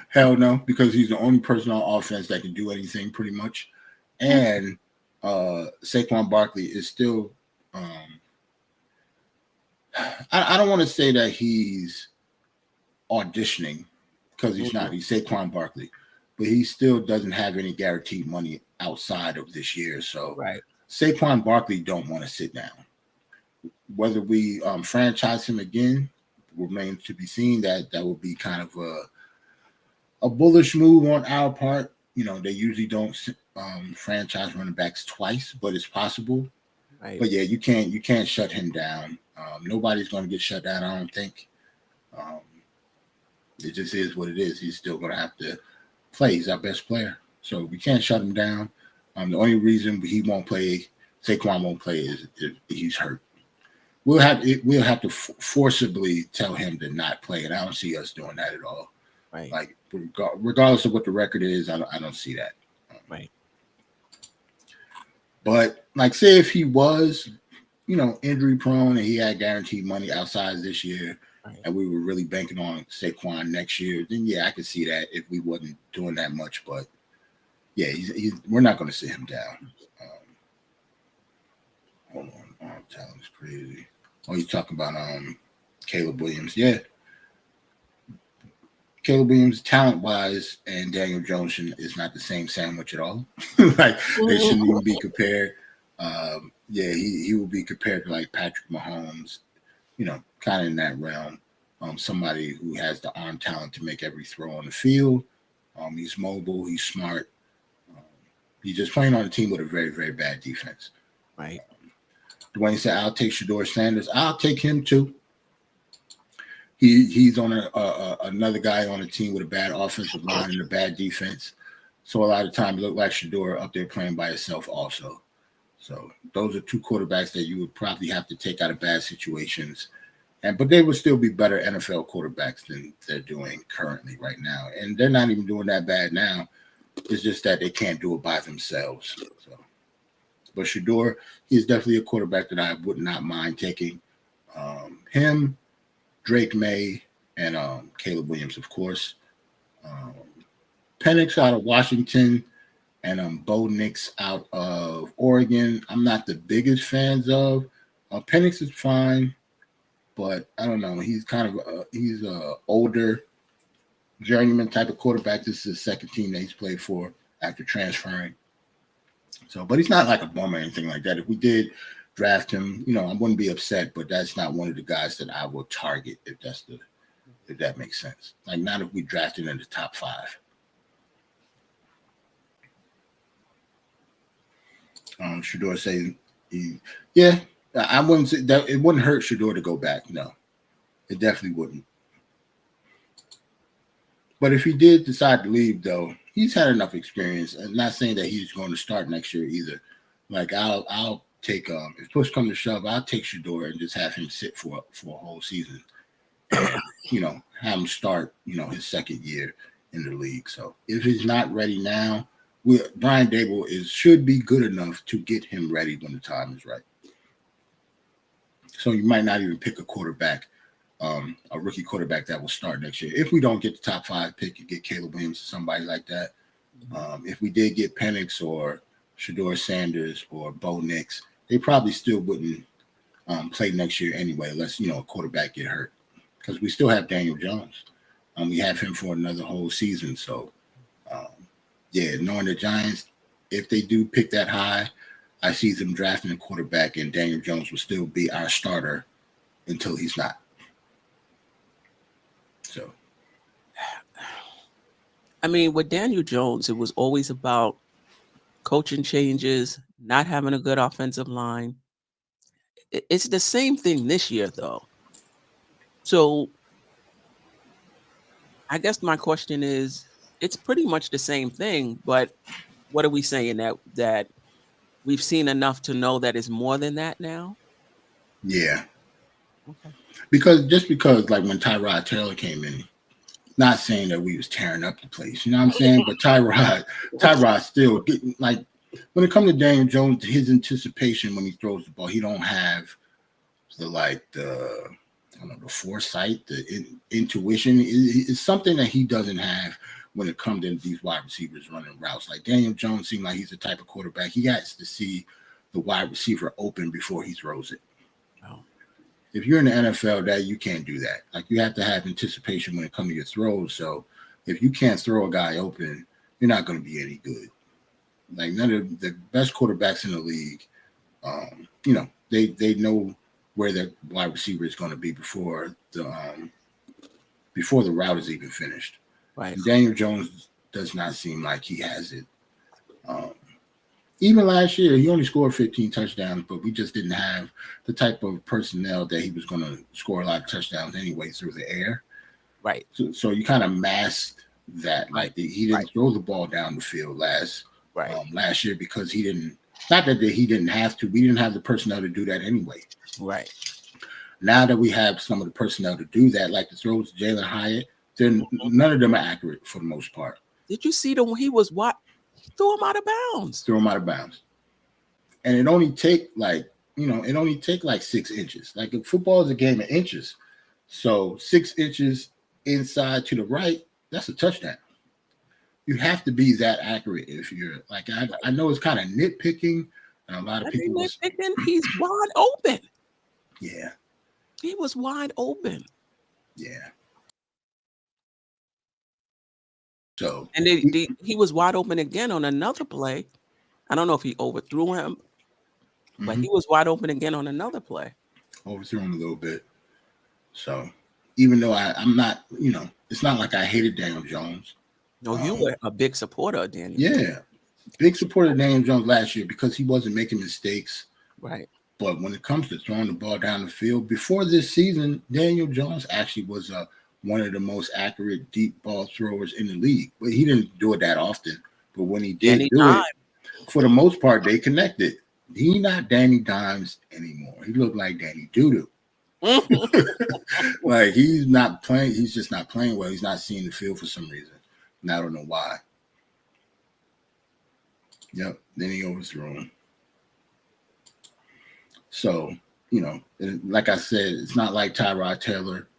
hell no, because he's the only person on offense that can do anything pretty much. And Saquon Barkley is still I don't want to say that he's auditioning because he's not. He's Saquon Barkley, but he still doesn't have any guaranteed money outside of this year. So Saquon Barkley don't want to sit down. Whether we franchise him again remains to be seen. That will be kind of a bullish move on our part. You know, they usually don't franchise running backs twice, but it's possible. Right. But yeah, you can't shut him down. Nobody's going to get shut down, I don't think. It just is what it is. He's still going to have to play. He's our best player, so we can't shut him down. The only reason Saquon won't play is if he's hurt. We'll have to forcibly tell him to not play, and I don't see us doing that at all. Right. Like regardless of what the record is, I don't see that. Right. But like, say if he was, injury prone and he had guaranteed money outside this year, and we were really banking on Saquon next year, then yeah, I could see that if we wasn't doing that much. But yeah, we're not going to sit him down. Hold on, arm talent's crazy. Oh, he's talking about Caleb Williams. Yeah, Caleb Williams, talent-wise, and Daniel Jones is not the same sandwich at all. Like, they shouldn't even be compared. Yeah, he will be compared to like Patrick Mahomes, kind of in that realm. Somebody who has the arm talent to make every throw on the field. He's mobile. He's smart. He's just playing on a team with a very, very bad defense. Right. Dwayne said, "I'll take Shedeur Sanders. I'll take him too. He's on another guy on a team with a bad offensive line and a bad defense. So a lot of times it looked like Shedeur up there playing by himself also. So those are two quarterbacks that you would probably have to take out of bad situations. But they would still be better NFL quarterbacks than they're doing currently right now. And they're not even doing that bad now. It's just that they can't do it by themselves. So, but Shedeur, he's definitely a quarterback that I would not mind taking. Him, Drake May, and Caleb Williams, of course. Penix out of Washington and Bo Nix out of Oregon. I'm not the biggest fans of. Penix is fine, but I don't know. He's kind of he's a older journeyman type of quarterback. This is his second team that he's played for after transferring. So, but he's not like a bum or anything like that. If we did draft him, I wouldn't be upset, but that's not one of the guys that I will target if that makes sense. Like, not if we drafted in the top 5. Shedeur says I wouldn't say that it wouldn't hurt Shedeur to go back. No, it definitely wouldn't. But if he did decide to leave, though, he's had enough experience. I'm not saying that he's going to start next year either. Like, I'll take if push comes to shove, I'll take Shedeur and just have him sit for a whole season. And, have him start, his second year in the league. So if he's not ready now, Brian Dable should be good enough to get him ready when the time is right. So you might not even pick a quarterback a rookie quarterback that will start next year. If we don't get the top 5 pick and get Caleb Williams or somebody like that, if we did get Penix or Shedeur Sanders or Bo Nix, they probably still wouldn't play next year anyway, unless a quarterback get hurt. Because we still have Daniel Jones. We have him for another whole season. So, knowing the Giants, if they do pick that high, I see them drafting a quarterback, and Daniel Jones will still be our starter until he's not. So, I mean, with Daniel Jones, it was always about coaching changes, not having a good offensive line. It's the same thing this year, though. So I guess my question is, it's pretty much the same thing, but what are we saying, that we've seen enough to know that it's more than that now? yeah. Okay. Because like when Tyrod Taylor came in, not saying that we was tearing up the place, you know what I'm saying? But Tyrod still getting, like, when it comes to Daniel Jones, his anticipation when he throws the ball, he don't have the foresight, the intuition. It's something that he doesn't have when it comes to these wide receivers running routes. Like Daniel Jones seems like he's the type of quarterback, he has to see the wide receiver open before he throws it. Oh. If you're in the NFL, that you can't do that. Like, you have to have anticipation when it comes to your throws. So if you can't throw a guy open, you're not going to be any good. Like, none of the best quarterbacks in the league, they know where their wide receiver is going to be before the route is even finished. Right. And Daniel Jones does not seem like he has it. Even last year, he only scored 15 touchdowns, but we just didn't have the type of personnel that he was going to score a lot of touchdowns anyway through the air. Right. So you kind of masked that. Right. Like, he didn't throw the ball down the field last year because he didn't. Not that he didn't have to. We didn't have the personnel to do that anyway. Right. Now that we have some of the personnel to do that, like the throws to Jalen Hyatt, then none of them are accurate for the most part. Did you see when he was what? He threw him out of bounds. And it only take like 6 inches. Like, football is a game of inches. So 6 inches inside to the right, that's a touchdown. You have to be that accurate if you're like, I know it's kind of nitpicking, and a lot of people nitpicking. He's wide open. Yeah. He was wide open. Yeah. So, and he was wide open again on another play. I don't know if he overthrew him, but he was wide open again on another play. Overthrew him a little bit. So, even though I'm not, it's not like I hated Daniel Jones. No, you were a big supporter of Daniel. Yeah. Big supporter of Daniel Jones last year because he wasn't making mistakes. Right. But when it comes to throwing the ball down the field, before this season, Daniel Jones actually was one of the most accurate deep ball throwers in the league. But he didn't do it that often. But when he did it, for the most part, they connected. He not Danny Dimes anymore. He looked like Danny Doodoo. Like, he's not playing. He's just not playing well. He's not seeing the field for some reason. And I don't know why. Yep. Then he overthrew him. So, like I said, it's not like Tyrod Taylor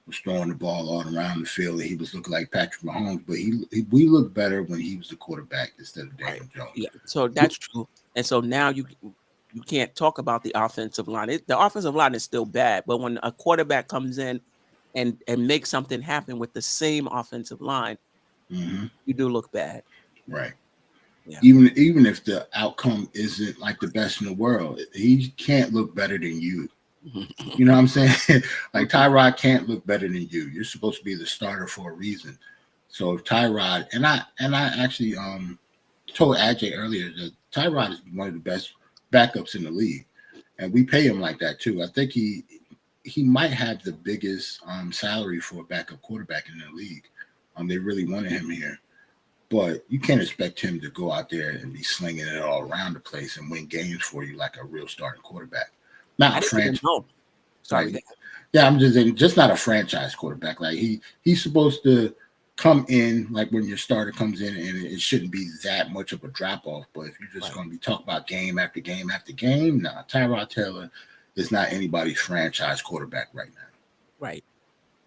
was throwing the ball all around the field and he was looking like Patrick Mahomes, but we looked better when he was the quarterback instead of Daniel Jones. Yeah, so that's true. And so now you can't talk about the offensive line. The offensive line is still bad, but when a quarterback comes in and makes something happen with the same offensive line, you do look bad. Right. Yeah. Even if the outcome isn't like the best in the world, he can't look better than you. You know what I'm saying? Like, Tyrod can't look better than you. You're supposed to be the starter for a reason. So if Tyrod, and I actually told Ajay earlier that Tyrod is one of the best backups in the league, and we pay him like that too. I think he might have the biggest salary for a backup quarterback in the league. They really wanted him here. But you can't expect him to go out there and be slinging it all around the place and win games for you like a real starting quarterback. Not a franchise. Sorry. Yeah, I'm just saying, just not a franchise quarterback. Like, he's supposed to come in like when your starter comes in, and it shouldn't be that much of a drop off. But if you're just going to be talking about game after game after game, nah, Tyrod Taylor is not anybody's franchise quarterback right now. Right.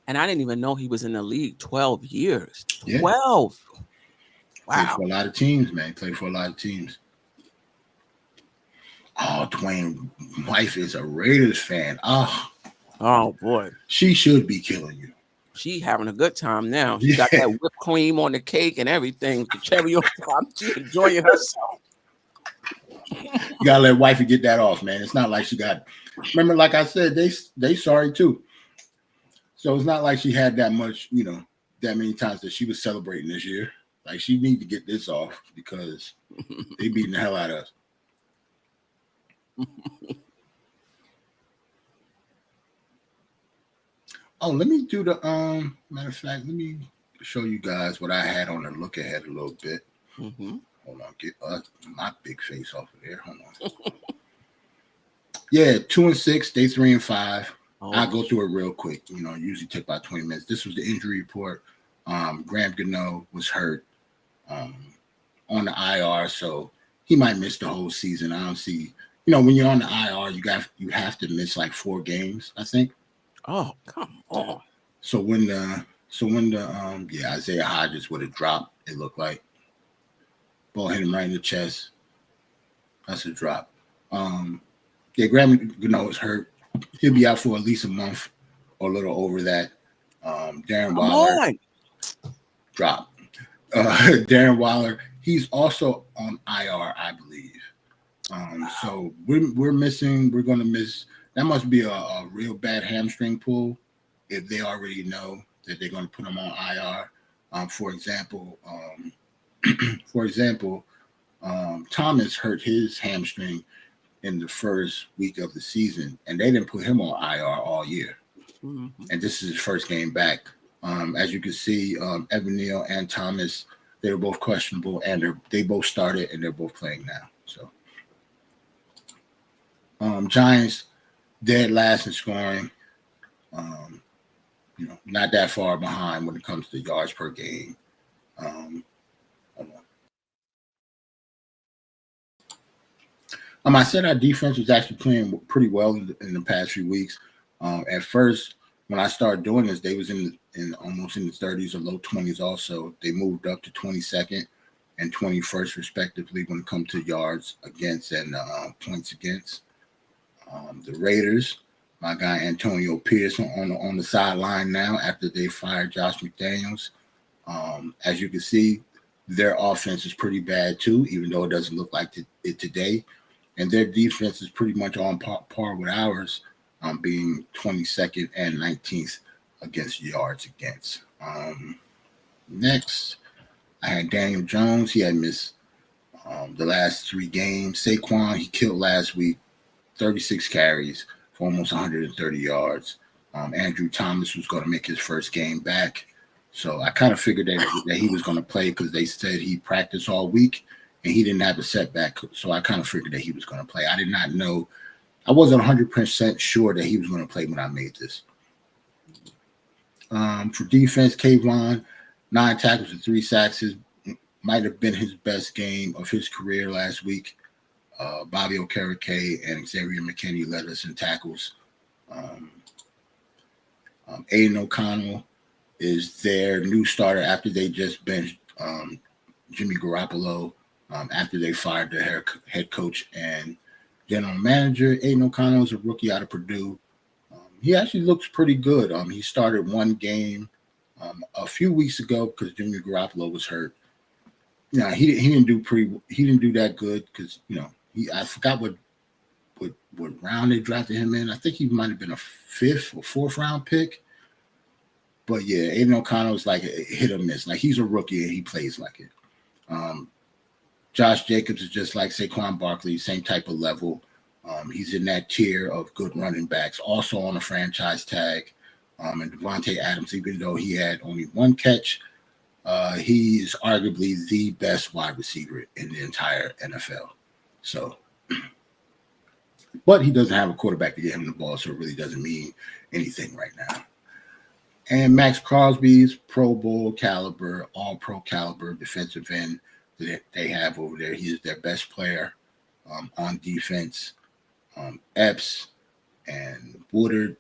And I didn't even know he was in the league 12 years. Yeah. 12. Played Wow. for a lot of teams, man. Played for a lot of teams. Oh, Dwayne wife is a Raiders fan. Oh boy. She should be killing you. She having a good time now. She got Yeah. that whipped cream on the cake and everything. The cherry on top. She enjoying herself. You gotta let wifey get that off, man. It's not like she got. Remember, like I said, they sorry too. So it's not like she had that much, that many times that she was celebrating this year. Like she need to get this off because they beating the hell out of us. Oh, let me do the matter of fact, let me show you guys what I had on the look ahead a little bit. Mm-hmm. Hold on, get my big face off of there. Hold on. Yeah, 2-6, day 3-5. Oh, I'll go through it real quick. Usually take about 20 minutes. This was the injury report. Graham Gano was hurt on the IR, so he might miss the whole season. I don't see. When you're on the IR, you have to miss like 4 games, I think. oh, come on. So when the Isaiah Hodgins would have dropped, it looked like ball hit him right in the chest. That's a drop. Yeah, Graham Gano was hurt. He'll be out for at least a month or a little over that. Darren Waller drop. Darren Waller, he's also on IR, I believe. So we're missing. We're going to miss. That must be a real bad hamstring pull if they already know that they're going to put him on IR. For example, Thomas hurt his hamstring in the first week of the season, and they didn't put him on IR all year. Mm-hmm. And this is his first game back. As you can see, Evan Neal and Thomas, they were both questionable, and they both started, and they're both playing now. So, Giants dead last in scoring. Not that far behind when it comes to yards per game. I said our defense was actually playing pretty well in the past few weeks. At first, when I started doing this, they was in almost in the 30s or low 20s. Also, they moved up to 22nd and 21st respectively when it comes to yards against and points against. The Raiders, my guy Antonio Pierce on the sideline now after they fired Josh McDaniels. As you can see, their offense is pretty bad too, even though it doesn't look like it today. And their defense is pretty much on par with ours, being 22nd and 19th against yards against. Next, I had Daniel Jones. He had missed the last 3 games. Saquon, he killed last week, 36 carries for almost 130 yards. Andrew Thomas was going to make his first game back. So I kind of figured that he was going to play because they said he practiced all week and he didn't have a setback. So I kind of figured that he was going to play. I did not know. I wasn't 100% sure that he was going to play when I made this. For defense, Kayvon, 9 tackles and 3 sacks. Might have been his best game of his career last week. Bobby Okereke and Xavier McKinney led us in tackles. Aiden O'Connell is their new starter after they just benched Jimmy Garoppolo after they fired their head coach and general manager. Aiden O'Connell is a rookie out of Purdue. He actually looks pretty good. He started 1 game a few weeks ago because Jimmy Garoppolo was hurt. He didn't do that good because I forgot what round they drafted him in. I think he might have been a 5th or 4th round pick. But yeah, Aiden O'Connell is like a hit or miss. Like he's a rookie and he plays like it. Josh Jacobs is just like Saquon Barkley, same type of level. He's in that tier of good running backs, also on a franchise tag. And Devontae Adams, even though he had only 1 catch, he is arguably the best wide receiver in the entire NFL. So, but he doesn't have a quarterback to get him the ball, so it really doesn't mean anything right now. And Max Crosby's Pro Bowl caliber, all pro caliber defensive end that they have over there. He is their best player on defense. Epps and Woodard,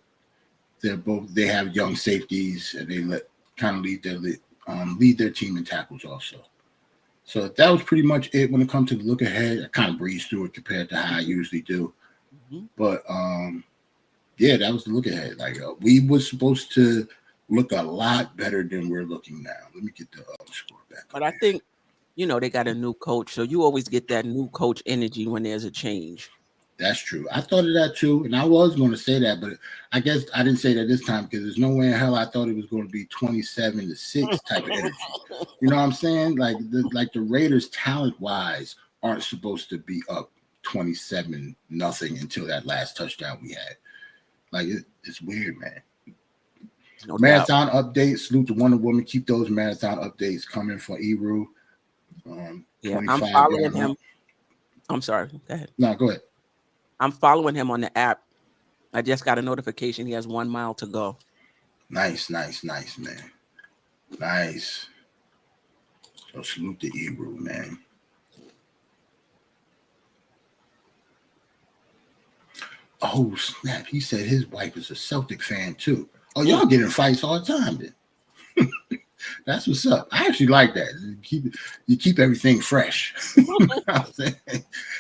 they have young safeties, and they kind of lead their team in tackles also. So that was pretty much it when it comes to the look ahead. I kind of breezed through it compared to how I usually do. But yeah, that was the look ahead. Like we were supposed to look a lot better than we're looking now. Let me get the score back. But I think, they got a new coach, so you always get that new coach energy when there's a change. That's true. I thought of that too, and I was going to say that, but I guess I didn't say that this time because there's no way in hell I thought it was going to be 27-6 type of energy. You know what I'm saying? Like the Raiders, talent wise, aren't supposed to be up 27-0 until that last touchdown we had. Like it's weird, man. No marathon doubt. Updates. Salute to Wonder Woman. Keep those marathon updates coming for Eru. Yeah, I'm following him. I'm sorry. Go ahead. No, go ahead. I'm following him on the app. I just got a notification. He has 1 mile to go. Nice, man. Nice. So salute to Eru, man. Oh, snap. He said his wife is a Celtic fan, too. Oh, y'all get in fights all the time, then. That's what's up. I actually like that. You keep everything fresh. You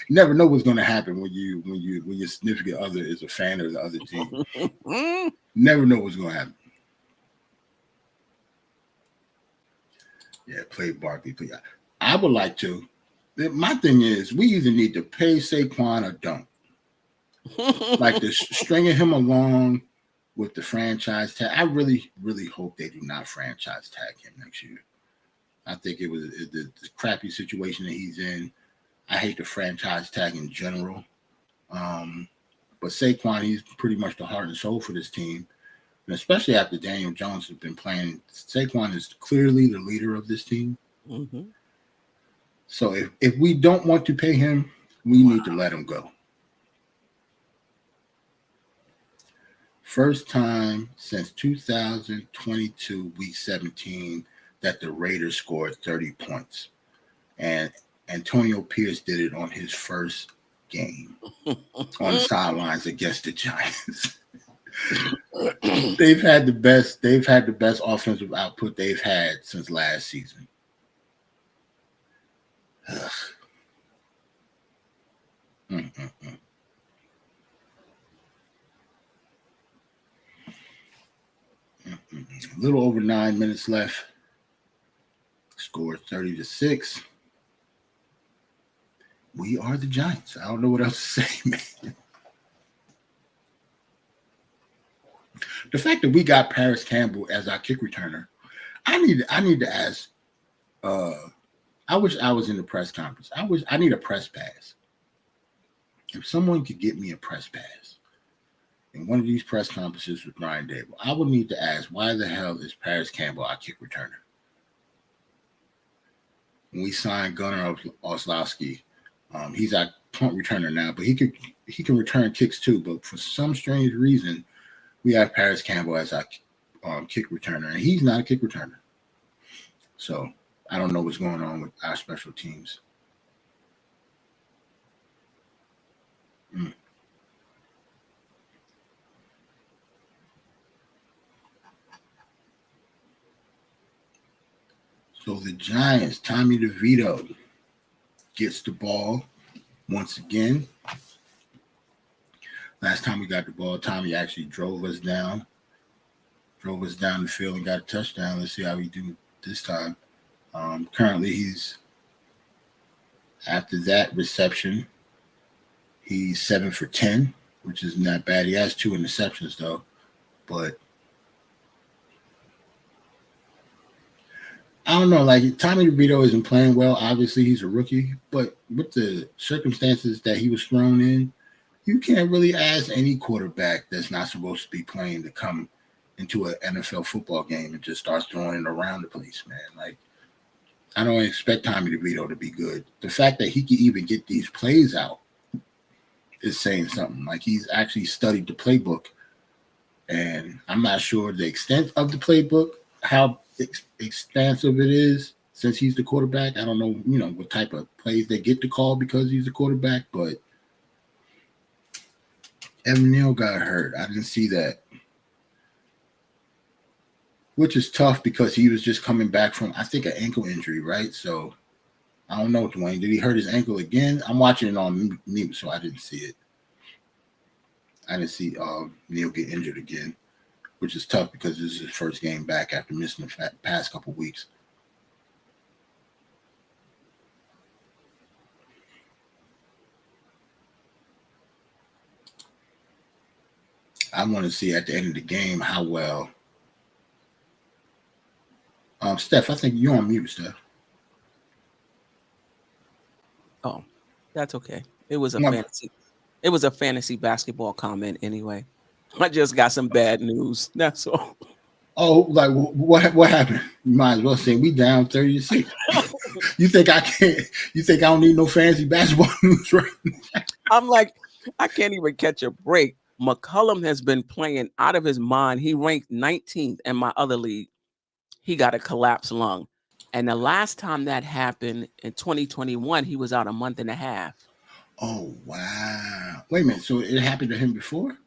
never know what's going to happen when your significant other is a fan of the other team. Never know what's going to happen. Yeah, play Barkley. Play. I would like to. My thing is, we either need to pay Saquon or don't. Like the stringing him along with the franchise tag. I really, really hope they do not franchise tag him next year. I think it was the crappy situation that he's in. I hate the franchise tag in general. But Saquon, he's pretty much the heart and soul for this team. And especially after Daniel Jones has been playing, Saquon is clearly the leader of this team. Mm-hmm. So if we don't want to pay him, we need to let him go. First time since 2022, week 17, that the Raiders scored 30 points. And Antonio Pierce did it on his first game on the sidelines against the Giants. They've had the best offensive output they've had since last season. A little over 9 minutes left. Score 30-6. We are the Giants. I don't know what else to say, man. The fact that we got Paris Campbell as our kick returner, I need to ask. I wish I was in the press conference. I need a press pass. If someone could get me a press pass in one of these press conferences with Brian Dable, I would need to ask, why the hell is Paris Campbell our kick returner? When we signed Gunnar Oslowski, he's our punt returner now, but he can return kicks too. But for some strange reason, we have Paris Campbell as our kick returner, and he's not a kick returner. So I don't know what's going on with our special teams. So the Giants, Tommy DeVito gets the ball once again. Last time we got the ball, Tommy actually drove us down the field and got a touchdown. Let's see how we do this time. Currently, he's after that reception, he's 7 for 10, which isn't that bad. He has 2 interceptions though, but I don't know. Like Tommy DeVito isn't playing well. Obviously, he's a rookie, but with the circumstances that he was thrown in, you can't really ask any quarterback that's not supposed to be playing to come into an NFL football game and just start throwing it around the place, man. Like, I don't expect Tommy DeVito to be good. The fact that he can even get these plays out is saying something. Like, he's actually studied the playbook, and I'm not sure the extent of the playbook, how expansive it is since he's the quarterback. I don't know, what type of plays they get to call because he's the quarterback, but Evan Neal got hurt. I didn't see that. which is tough because he was just coming back from, I think, an ankle injury, right? So I don't know, Dwayne. Did he hurt his ankle again? I'm watching it on mute, so I didn't see it. I didn't see Neil get injured again, which is tough because this is his first game back after missing the past couple weeks. I want to see at the end of the game how well. Steph, I think you're on mute, Steph. Oh, that's okay. It was a fantasy. It was a fantasy basketball comment anyway. I just got some bad news. That's all. Oh, like what happened? You might as well say we down 30-6. You think I can't? You think I don't need no fantasy basketball news, right? I'm like, I can't even catch a break. McCollum has been playing out of his mind. He ranked 19th in my other league. He got a collapsed lung. And the last time that happened in 2021, he was out a month and a half. Oh, wow. Wait a minute. So it happened to him before?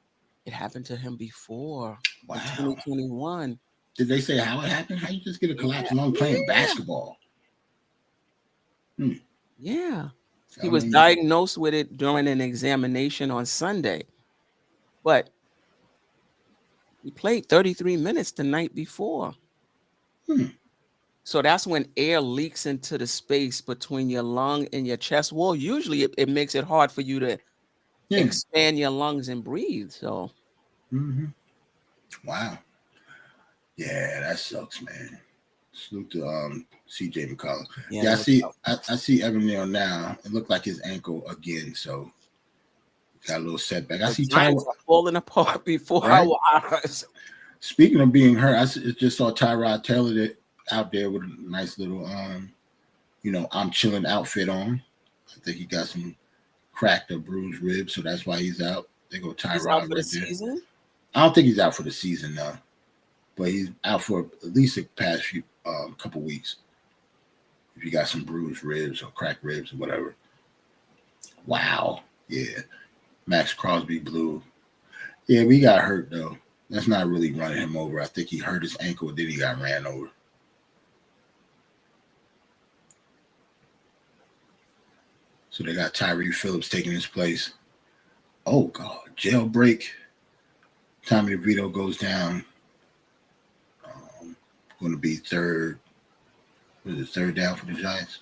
It happened to him before. Wow. In 2021. Did they say how it happened? How you just get a collapsed lung playing basketball? Yeah. He was diagnosed with it during an examination on Sunday. But he played 33 minutes the night before. So that's when air leaks into the space between your lung and your chest wall. Usually it makes it hard for you to expand your lungs and breathe. So wow. Yeah, that sucks, man. Salute to CJ McCollum. Yeah, I see Evan Neal now. It looked like his ankle again, so got a little setback. I see Tyrod falling apart before our eyes. Speaking of being hurt, I just saw Tyrod Taylor out there with a nice little I'm chilling outfit on. I think he got some cracked or bruised ribs, so that's why he's out. They go Tyrod he's out for right the season? I don't think he's out for the season though, but he's out for at least the past few couple weeks. If you got some bruised ribs or cracked ribs or whatever. Wow. Yeah. Max Crosby blue. Yeah, we got hurt though. That's not really running him over. I think he hurt his ankle, then he got ran over. So they got Tyree Phillips taking his place. Oh, God. Jailbreak. Tommy DeVito goes down. Going to be third. Was it third down for the Giants?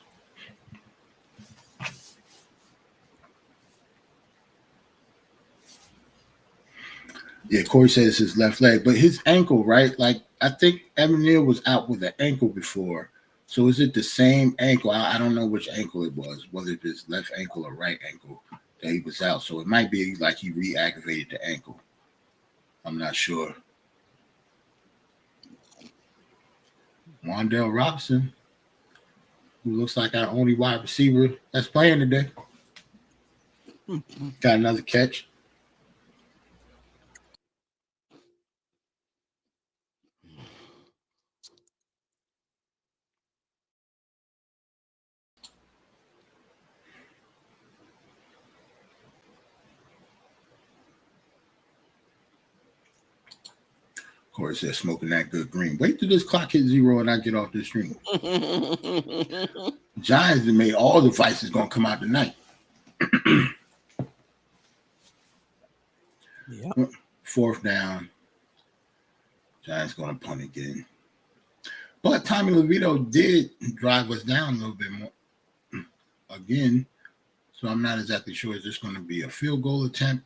Yeah, Corey says it's his left leg, but his ankle, right? Like, I think Evan Neal was out with an ankle before. So is it the same ankle? I don't know which ankle it was, whether it's left ankle or right ankle that he was out. So it might be like he reactivated the ankle. I'm not sure. Wandale Robinson, who looks like our only wide receiver that's playing today, got another catch. Corey says, smoking that good green. Wait till this clock hit 0 and I get off this stream. Giants have made all the vices going to come out tonight. Yep. Fourth down. Giants going to punt again. But Tommy DeVito did drive us down a little bit more again. So I'm not exactly sure. Is this going to be a field goal attempt?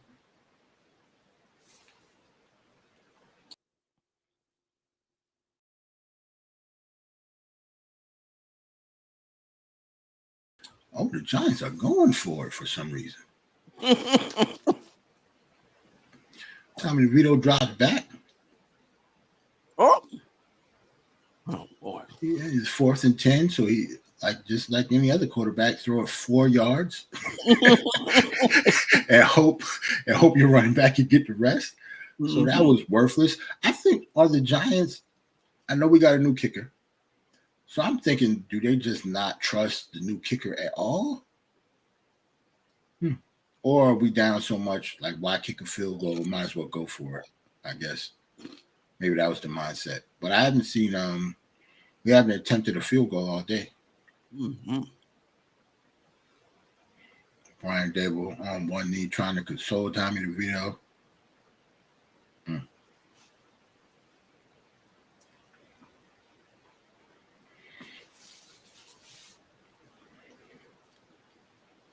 Oh, the Giants are going for it for some reason. Tommy DeVito drives back. Oh boy. Yeah, it's 4th and 10. So he, just like any other quarterback, throw it 4 yards and hope your running back can get the rest. So that was worthless. I think the Giants, I know we got a new kicker. So I'm thinking, do they just not trust the new kicker at all? Or are we down so much, like, why kick a field goal? Might as well go for it, I guess. Maybe that was the mindset. But I haven't seen we haven't attempted a field goal all day. Mm-hmm. Brian Dable on one knee trying to console Tommy DeVito.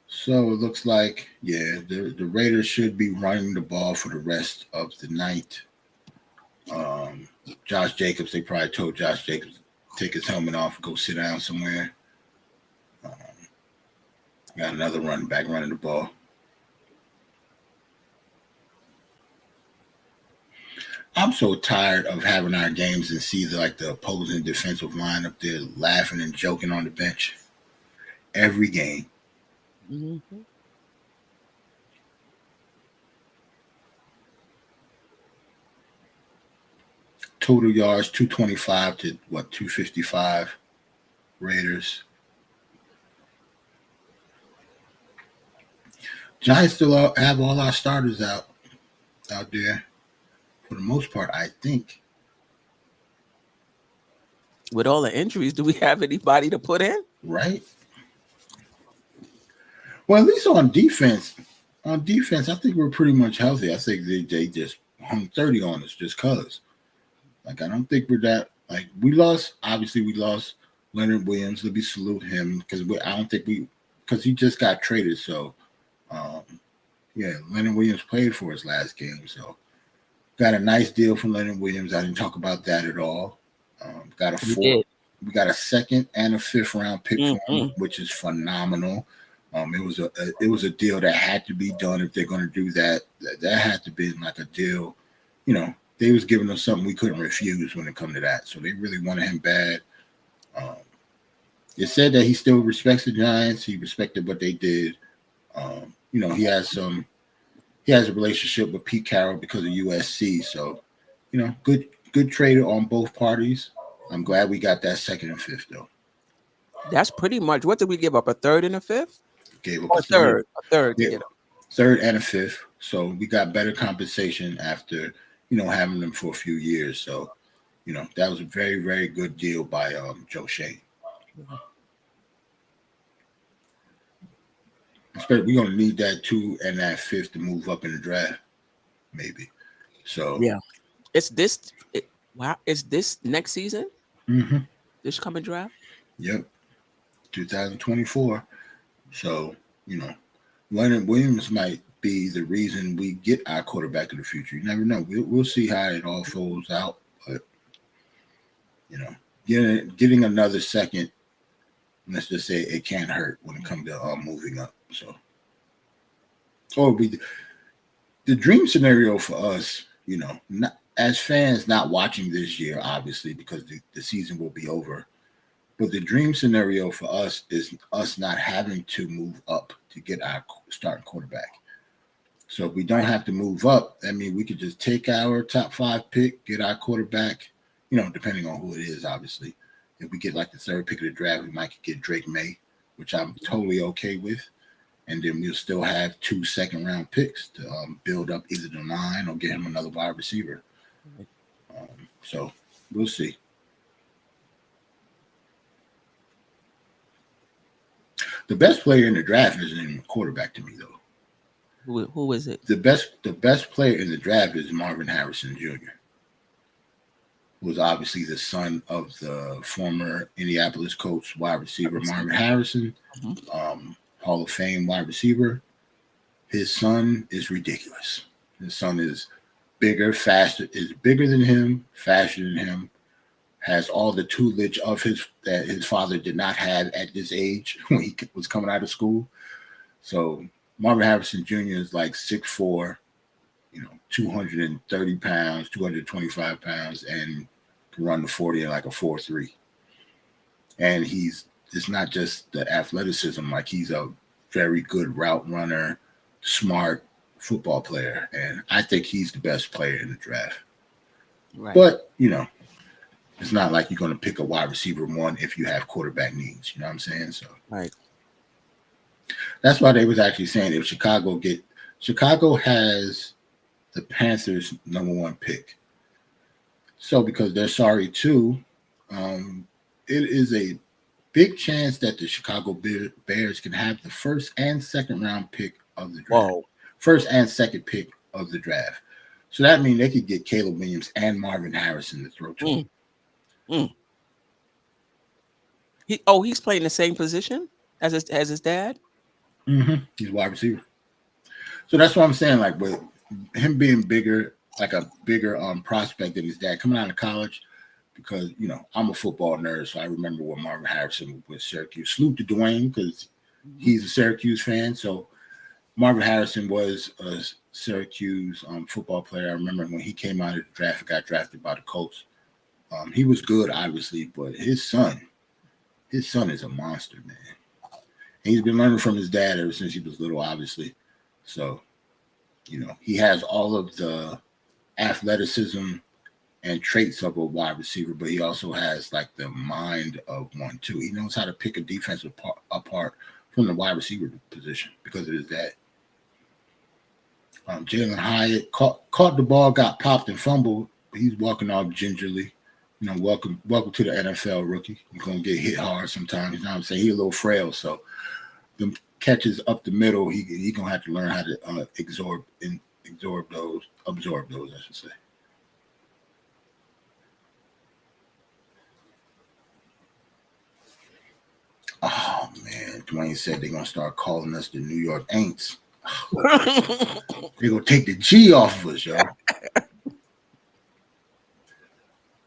So it looks like, yeah, the Raiders should be running the ball for the rest of the night. Josh Jacobs, they probably told Josh Jacobs to take his helmet off and go sit down somewhere. Got another running back running the ball. I'm so tired of having our games and see the opposing defensive line up there laughing and joking on the bench every game. Mm-hmm. Total yards 225 to 255 Raiders. Giants still have all our starters out there for the most part, I think. With all the injuries, do we have anybody to put in? Right. Well, at least on defense, I think we're pretty much healthy. I think they just hung 30 on us just cause. I don't think we're that. We lost Leonard Williams. Let me salute him because he just got traded. So, yeah, Leonard Williams played for us last game. So, got a nice deal from Leonard Williams. I didn't talk about that at all. We got a second and a fifth round pick for him, which is phenomenal. It was a deal that had to be done if they're going to do that. That had to be like a deal, They was giving us something we couldn't refuse when it come to that. So they really wanted him bad. It said that he still respects the Giants. He respected what they did. He has a relationship with Pete Carroll because of USC. So, good trade on both parties. I'm glad we got that second and fifth though. That's pretty much. What did we give up? A third and a fifth? Gave up a third. A third. Yeah, third and a fifth. So we got better compensation after having them for a few years. So that was a very, very good deal by Joe Shane. We're going to need that 2 and that 5th to move up in the draft, maybe. So yeah, it's this. It's this next season. Mm-hmm. This coming draft. Yep, 2024. So Leonard Williams might be the reason we get our quarterback of the future. You never know. We'll see how it all folds out, but getting another second. Let's just say it can't hurt when it comes to moving up. So, the dream scenario for us, not, as fans not watching this year, obviously, because the season will be over. But the dream scenario for us is us not having to move up to get our starting quarterback. So if we don't have to move up, I mean, we could just take our top 5 pick, get our quarterback, depending on who it is, obviously. If we get the 3rd pick of the draft, we might get Drake May, which I'm totally okay with. And then we'll still have 2 second-round picks to build up either the line or get him another wide receiver. So we'll see. The best player in the draft isn't even a quarterback to me, though. Who is it? The best player in the draft is Marvin Harrison Jr., who was obviously the son of the former Indianapolis coach, wide receiver Marvin Harrison, Hall of Fame wide receiver. His son is ridiculous. His son is bigger, faster, is bigger than him, faster than him, has all the tutelage that his father did not have at this age when he was coming out of school. So Marvin Harrison Jr. is like 6'4", 230 pounds, 225 pounds, and can run the 40 in like a 4.3. And it's not just the athleticism, he's a very good route runner, smart football player. And I think he's the best player in the draft. Right. But, it's not like you're going to pick a wide receiver 1 if you have quarterback needs. You know what I'm saying? So right. That's why they was actually saying if Chicago has the Panthers' number 1 pick. So because they're sorry too, it is a big chance that the Chicago Bears can have the first and second round pick of the draft. Whoa. First and second pick of the draft. So that means they could get Caleb Williams and Marvin Harrison to throw to. Mm, mm. He's playing the same position as his dad. He's a wide receiver. So that's what I'm saying. Like with him being bigger, like a bigger prospect than his dad coming out of college, because I'm a football nerd, so I remember when Marvin Harrison was with Syracuse. Salute to Dwayne because he's a Syracuse fan. So Marvin Harrison was a Syracuse football player. I remember when he came out of the draft and got drafted by the Colts. He was good, obviously, but his son is a monster, man. And he's been learning from his dad ever since he was little, obviously. So, he has all of the athleticism and traits of a wide receiver, but he also has like the mind of one too. He knows how to pick a defense apart from the wide receiver position because of his dad. Jalen Hyatt caught the ball, got popped and fumbled. He's walking off gingerly. Welcome to the NFL, rookie. You're gonna get hit hard sometimes. You know what I'm saying? He's a little frail, so the catches up the middle, he gonna have to learn how to absorb those, I should say. Oh man, Dwayne said they're gonna start calling us the New York Aints. They're gonna take the G off of us, yo.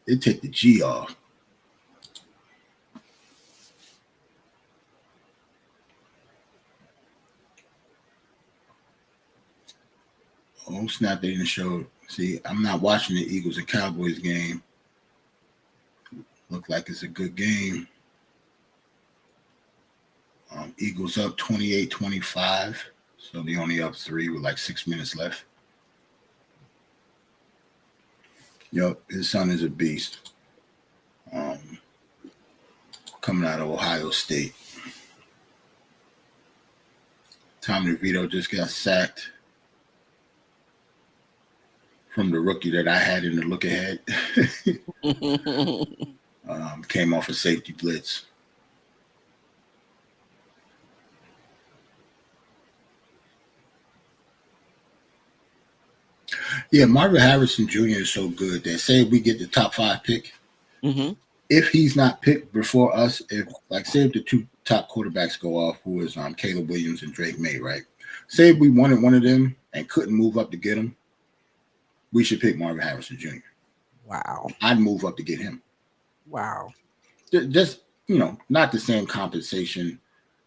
They take the G off. Oh snap! They didn't show. See, I'm not watching the Eagles and Cowboys game. Look like it's a good game. Eagles up 28-25. So they only up 3 with like 6 minutes left. Yep, his son is a beast. Coming out of Ohio State. Tommy DeVito just got sacked from the rookie that I had in the look ahead. Came off a safety blitz. Yeah, Marvin Harrison Jr. is so good that say we get the top 5 pick, if he's not picked before us, say if the 2 top quarterbacks go off, who is Caleb Williams and Drake May, right? Say if we wanted one of them and couldn't move up to get him, we should pick Marvin Harrison Jr. Wow. I'd move up to get him. Wow. Just, not the same compensation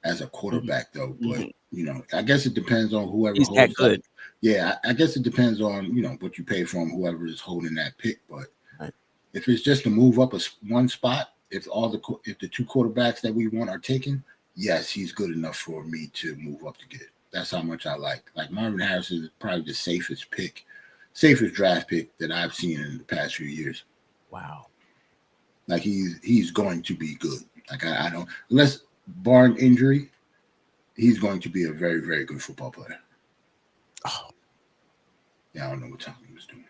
as a quarterback, though. But, I guess it depends on whoever He's holds that good. That. Yeah, I guess it depends on, what you pay for him, whoever is holding that pick. But if it's just to move up one spot, if the 2 quarterbacks that we want are taken, yes, he's good enough for me to move up to get. That's how much I like. Like Marvin Harrison is probably the safest draft pick that I've seen in the past few years. Wow. Like he's going to be good. Like I don't, unless barring injury, he's going to be a very, very good football player. Oh. Yeah, I don't know what Tommy was doing.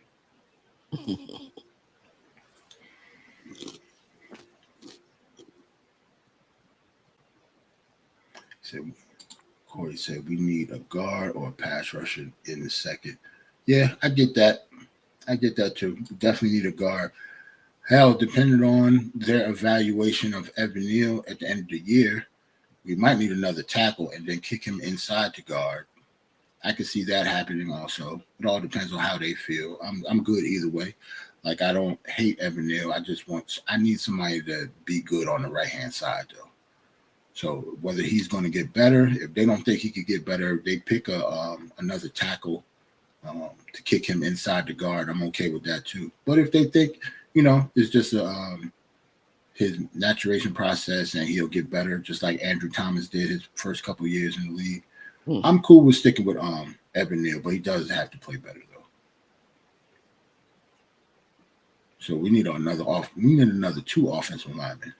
Corey said we need a guard or a pass rusher in the second. Yeah, I get that. I get that too. We definitely need a guard. Hell, depending on their evaluation of Evan Neal at the end of the year, we might need another tackle and then kick him inside to guard. I could see that happening also. It all depends on how they feel. I'm good either way. Like I don't hate Evan Neal. I need somebody to be good on the right hand side though. So whether he's going to get better, if they don't think he could get better, they pick another tackle to kick him inside the guard. I'm okay with that too. But if they think, it's just his maturation process and he'll get better, just like Andrew Thomas did his first couple of years in the league. I'm cool with sticking with Evan Neal, but he does have to play better though. So we need another 2 offensive linemen.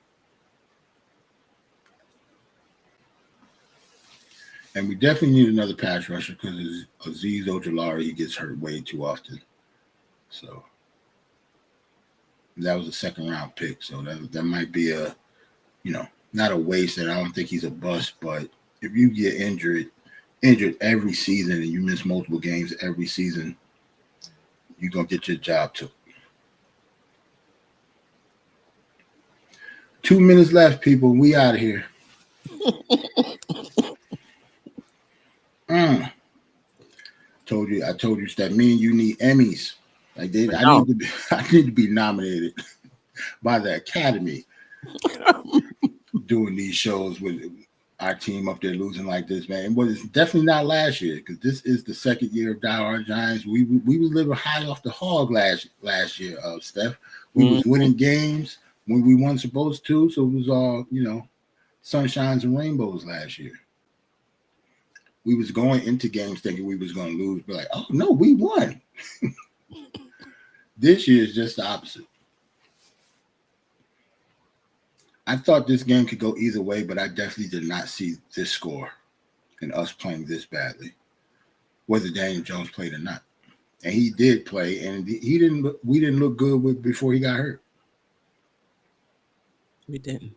And we definitely need another pass rusher because Azeez Ojulari, he gets hurt way too often. So That was a second round pick, so that might be a, not a waste. And I don't think he's a bust, but if you get injured every season and you miss multiple games every season, you're gonna get your job took. 2 minutes left, people. We out of here. I told you that me and you need Emmys. I did. I need to be. I need to be nominated by the Academy doing these shows with our team up there losing like this, man. But it's definitely not last year because this is the second year of Die Hard Giants. We was living high off the hog last year, Steph. We was winning games when we weren't supposed to, so it was all sunshines and rainbows last year. We was going into games thinking we was going to lose, but like, oh no, we won. This year is just the opposite. I thought this game could go either way, but I definitely did not see this score and us playing this badly, whether Daniel Jones played or not. And he did play, and we didn't look good before he got hurt. We didn't.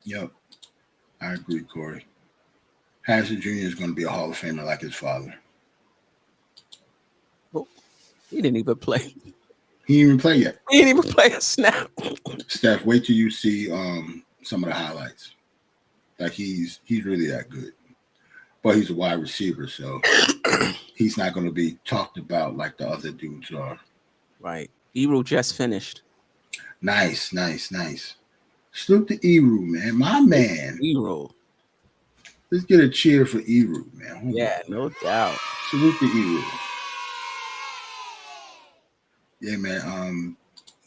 Yep, I agree, Corey. Harrison Jr. is going to be a Hall of Famer like his father. Well, he didn't even play. He didn't even play yet. He didn't even play a snap. Steph, wait till you see some of the highlights. Like he's really that good. But he's a wide receiver, so he's not going to be talked about like the other dudes are. Right. Eru just finished. Nice. Salute to Eru, man. My man. Eru. Let's get a cheer for Eru, man. Yeah, no doubt. Salute to Eru. Yeah, man.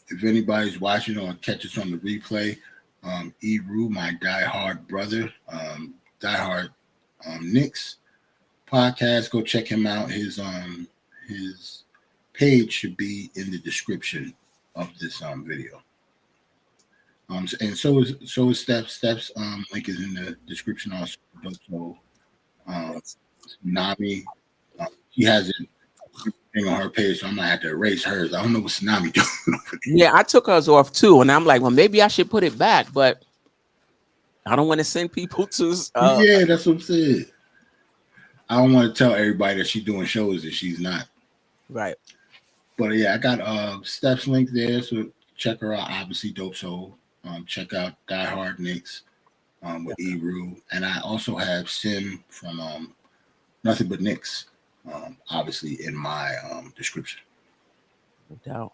If anybody's watching or catch us on the replay, Eru, my diehard brother, diehard Knicks podcast, go check him out. His page should be in the description of this video. And so is Steph's link is in the description also. So Nami, she has it on her page, so I'm gonna have to erase hers. I don't know what Tsunami doing. Yeah, I took hers off too, and I'm like, well, maybe I should put it back, but I don't want to send people to. Yeah, that's what I'm saying. I don't want to tell everybody that she's doing shows that she's not. Right. But yeah, I got Steph's link there, so check her out. Obviously, Dope Soul. Check out Die Hard Knicks with Eru, and I also have Sim from Nothing But Knicks. Obviously in my description. No doubt.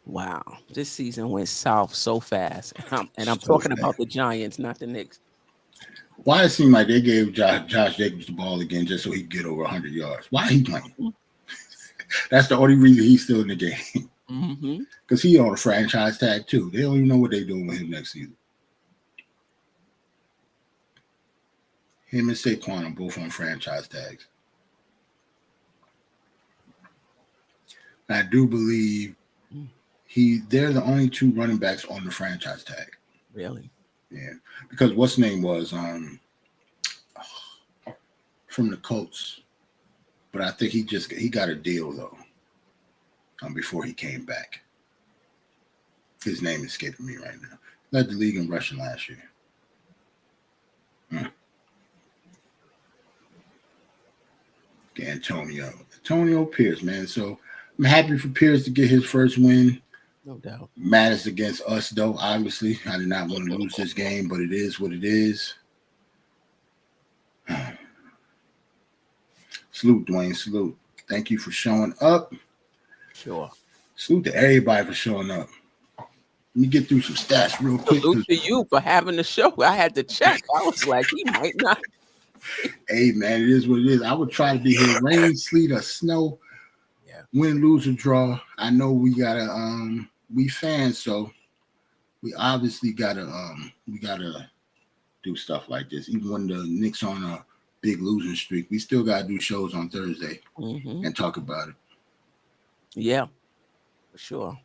Wow, this season went south so fast, and I'm talking about the Giants, not the Knicks. Why it seemed like they gave Josh Jacobs the ball again just so he could get over 100 yards? Why he playing? That's the only reason he's still in the game. Because he on a franchise tag too. They don't even know what they're doing with him next season. Him and Saquon are both on franchise tags. I do believe they're the only two running backs on the franchise tag. Really? Yeah. Because what's his name was from the Colts. But I think he got a deal though. Before he came back. His name is escaping me right now. Led the league in rushing last year. Antonio Pierce, man. So I'm happy for Pierce to get his first win. No doubt. Matters against us, though, obviously. I did not want to lose this game, but it is what it is. Salute, Dwayne. Salute. Thank you for showing up. Sure. Salute to everybody for showing up. Let me get through some stats real quick. Salute to you for having the show. I had to check. I was like, he might not. Hey, man, it is what it is. I would try to be here, rain, sleet, or snow. Yeah. Win, lose, or draw. I know we gotta we fans, so we obviously gotta do stuff like this. Even when the Knicks on a big losing streak, we still gotta do shows on Thursday and talk about it. Yeah, for sure.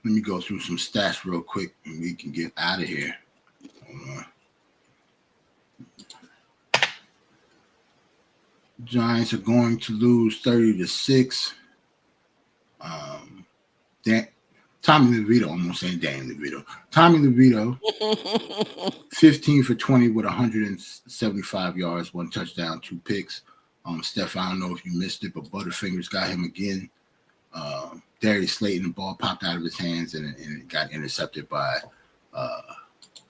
Let me go through some stats real quick and we can get out of here. Giants are going to lose 30-6. Tommy DeVito, almost saying Dan DeVito. Tommy DeVito, 15 for 20 with 175 yards, 1 touchdown, 2 picks. Steph, I don't know if you missed it, but Butterfingers got him again. Darius Slayton, the ball popped out of his hands and it got intercepted by.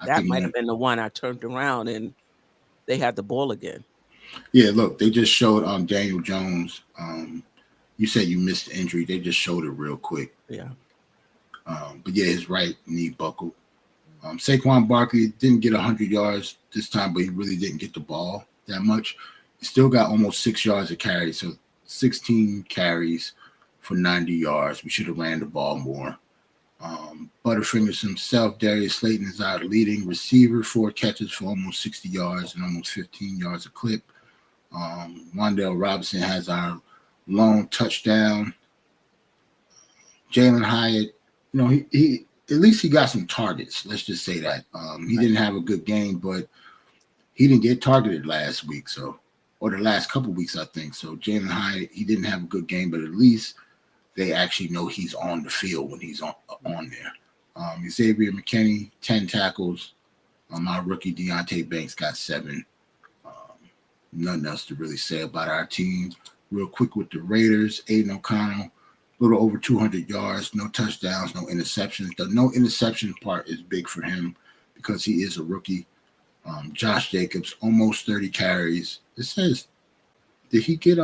That might have been the one I turned around and they had the ball again. Yeah, look, they just showed Daniel Jones. You said you missed the injury. They just showed it real quick. Yeah. But yeah, his right knee buckled. Saquon Barkley didn't get 100 yards this time, but he really didn't get the ball that much. He still got almost 6 yards of carry, so 16 carries for 90 yards. We should have ran the ball more. Butterfingers himself, Darius Slayton, is our leading receiver, 4 catches for almost 60 yards and almost 15 yards a clip. Wan'Dale Robinson has our lone touchdown. Jalen Hyatt, he at least he got some targets. Let's just say that. He didn't have a good game, but he didn't get targeted last week, or the last couple weeks, I think. So Jalen Hyatt, he didn't have a good game, but at least they actually know he's on the field when he's on there. Xavier McKinney, 10 tackles. Our rookie Deontay Banks got 7. Nothing else to really say about our team. Real quick with the Raiders, Aiden O'Connell, a little over 200 yards, no touchdowns, no interceptions. The no interception part is big for him because he is a rookie. Josh Jacobs, almost 30 carries. It says, did he get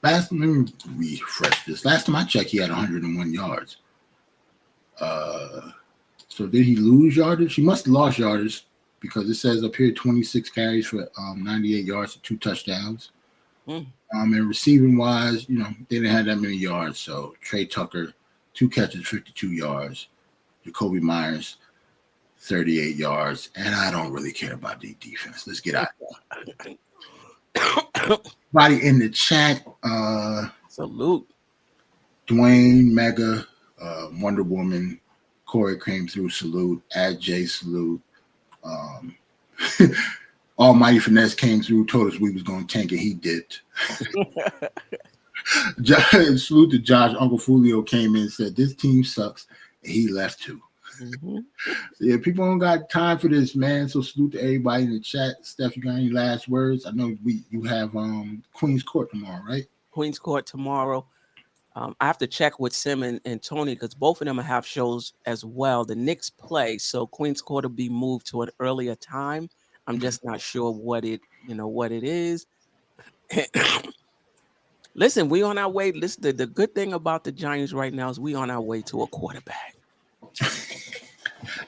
let me refresh this. Last time I checked, he had 101 yards. So did he lose yardage? He must have lost yardage because it says up here 26 carries for 98 yards and 2 touchdowns. And receiving wise, they didn't have that many yards. So Trey Tucker, 2 catches, 52 yards. Jacoby Myers, 38 yards. And I don't really care about the defense. Let's get out. Everybody in the chat. Salute. Dwayne, Mega, Wonder Woman, Corey came through, salute. Ad J, salute. Almighty Finesse came through, told us we was going to tank it. He dipped. Salute to Josh. Uncle Fulio came in and said, this team sucks. And he left too. So yeah, people don't got time for this, man. So salute to everybody in the chat. Steph, you got any last words? I know you have Queen's Court tomorrow, right? Queen's Court tomorrow. I have to check with Sim and Tony because both of them have shows as well. The Knicks play, so Queen's Court will be moved to an earlier time. I'm just not sure what it is. Listen, we on our way. Listen, the good thing about the Giants right now is we on our way to a quarterback.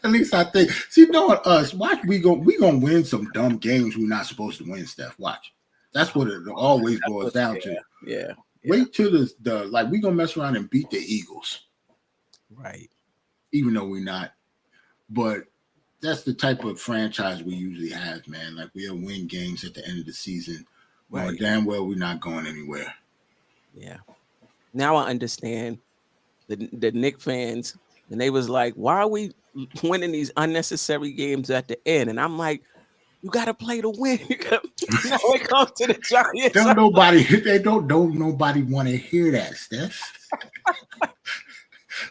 At least I think. See, knowing us, watch we gonna win some dumb games we're not supposed to win, Steph. Watch. That's what it always boils down to. Yeah. Wait till the we gonna mess around and beat the Eagles. Right. Even though we're not. But that's the type of franchise we usually have, man. Like we'll win games at the end of the season. Right. Well, damn well we're not going anywhere. Yeah. Now I understand the Knicks fans, and they was like, why are we winning these unnecessary games at the end? And I'm like, you got to play to win. Now it comes to the Giants. Don't nobody want to hear that, Steph.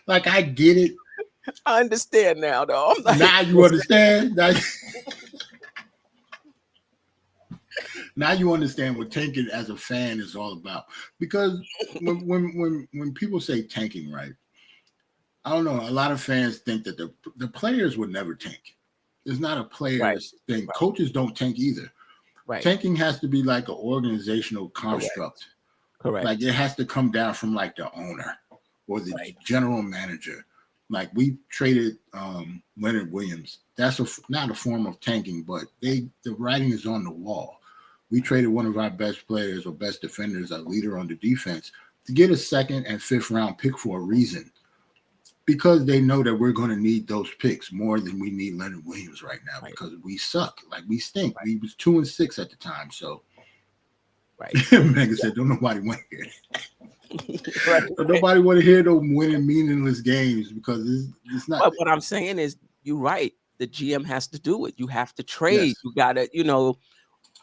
Like I get it. I understand now, though. I'm like, now you understand. Now you understand what tanking as a fan is all about. Because when people say tanking, right? I don't know. A lot of fans think that the players would never tank. It's not a players thing. Right. Coaches don't tank either. Right. Tanking has to be like an organizational construct. Correct. Like it has to come down from like the owner or the general manager. Like we traded Leonard Williams. That's not a form of tanking, but the writing is on the wall. We traded one of our best players or best defenders, a leader on the defense, to get a 2nd and 5th round pick for a reason. Because they know that we're going to need those picks more than we need Leonard Williams right now because we suck. Like we stink. We was 2-6 at the time. So Megan said, don't nobody want to hear Right. Nobody want to hear those winning meaningless games because it's not. But what I'm saying is, you're right. The GM has to do it. You have to trade. Yes, You gotta,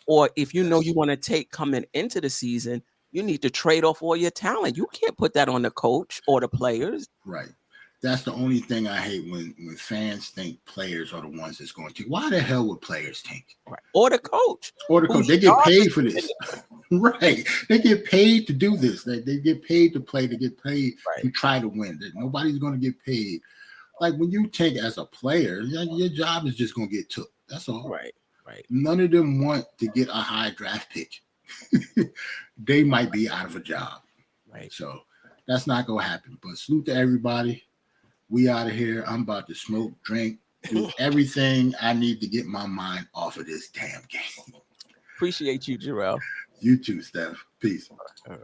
or if you know you yes, want to take coming into the season, you need to trade off all your talent. You can't put that on the coach or the players. right. That's the only thing I hate when fans think players are the ones that's going to. Why the hell would players think? Right. Or the coach. Or the coach, Whose they get job is paid for this. Right. They get paid to do this. They get paid to play. They get paid Right. to try to win. Nobody's going to get paid. Like when you tank as a player, your job is just going to get took. That's all. Right. Right. None of them want to get a high draft pick. They might be out of a job. Right. So that's not going to happen. But salute to everybody. We out of here. I'm about to smoke, drink, do everything I need to get my mind off of this damn game. Appreciate you, Jarrell. You too, Steph. Peace. All right.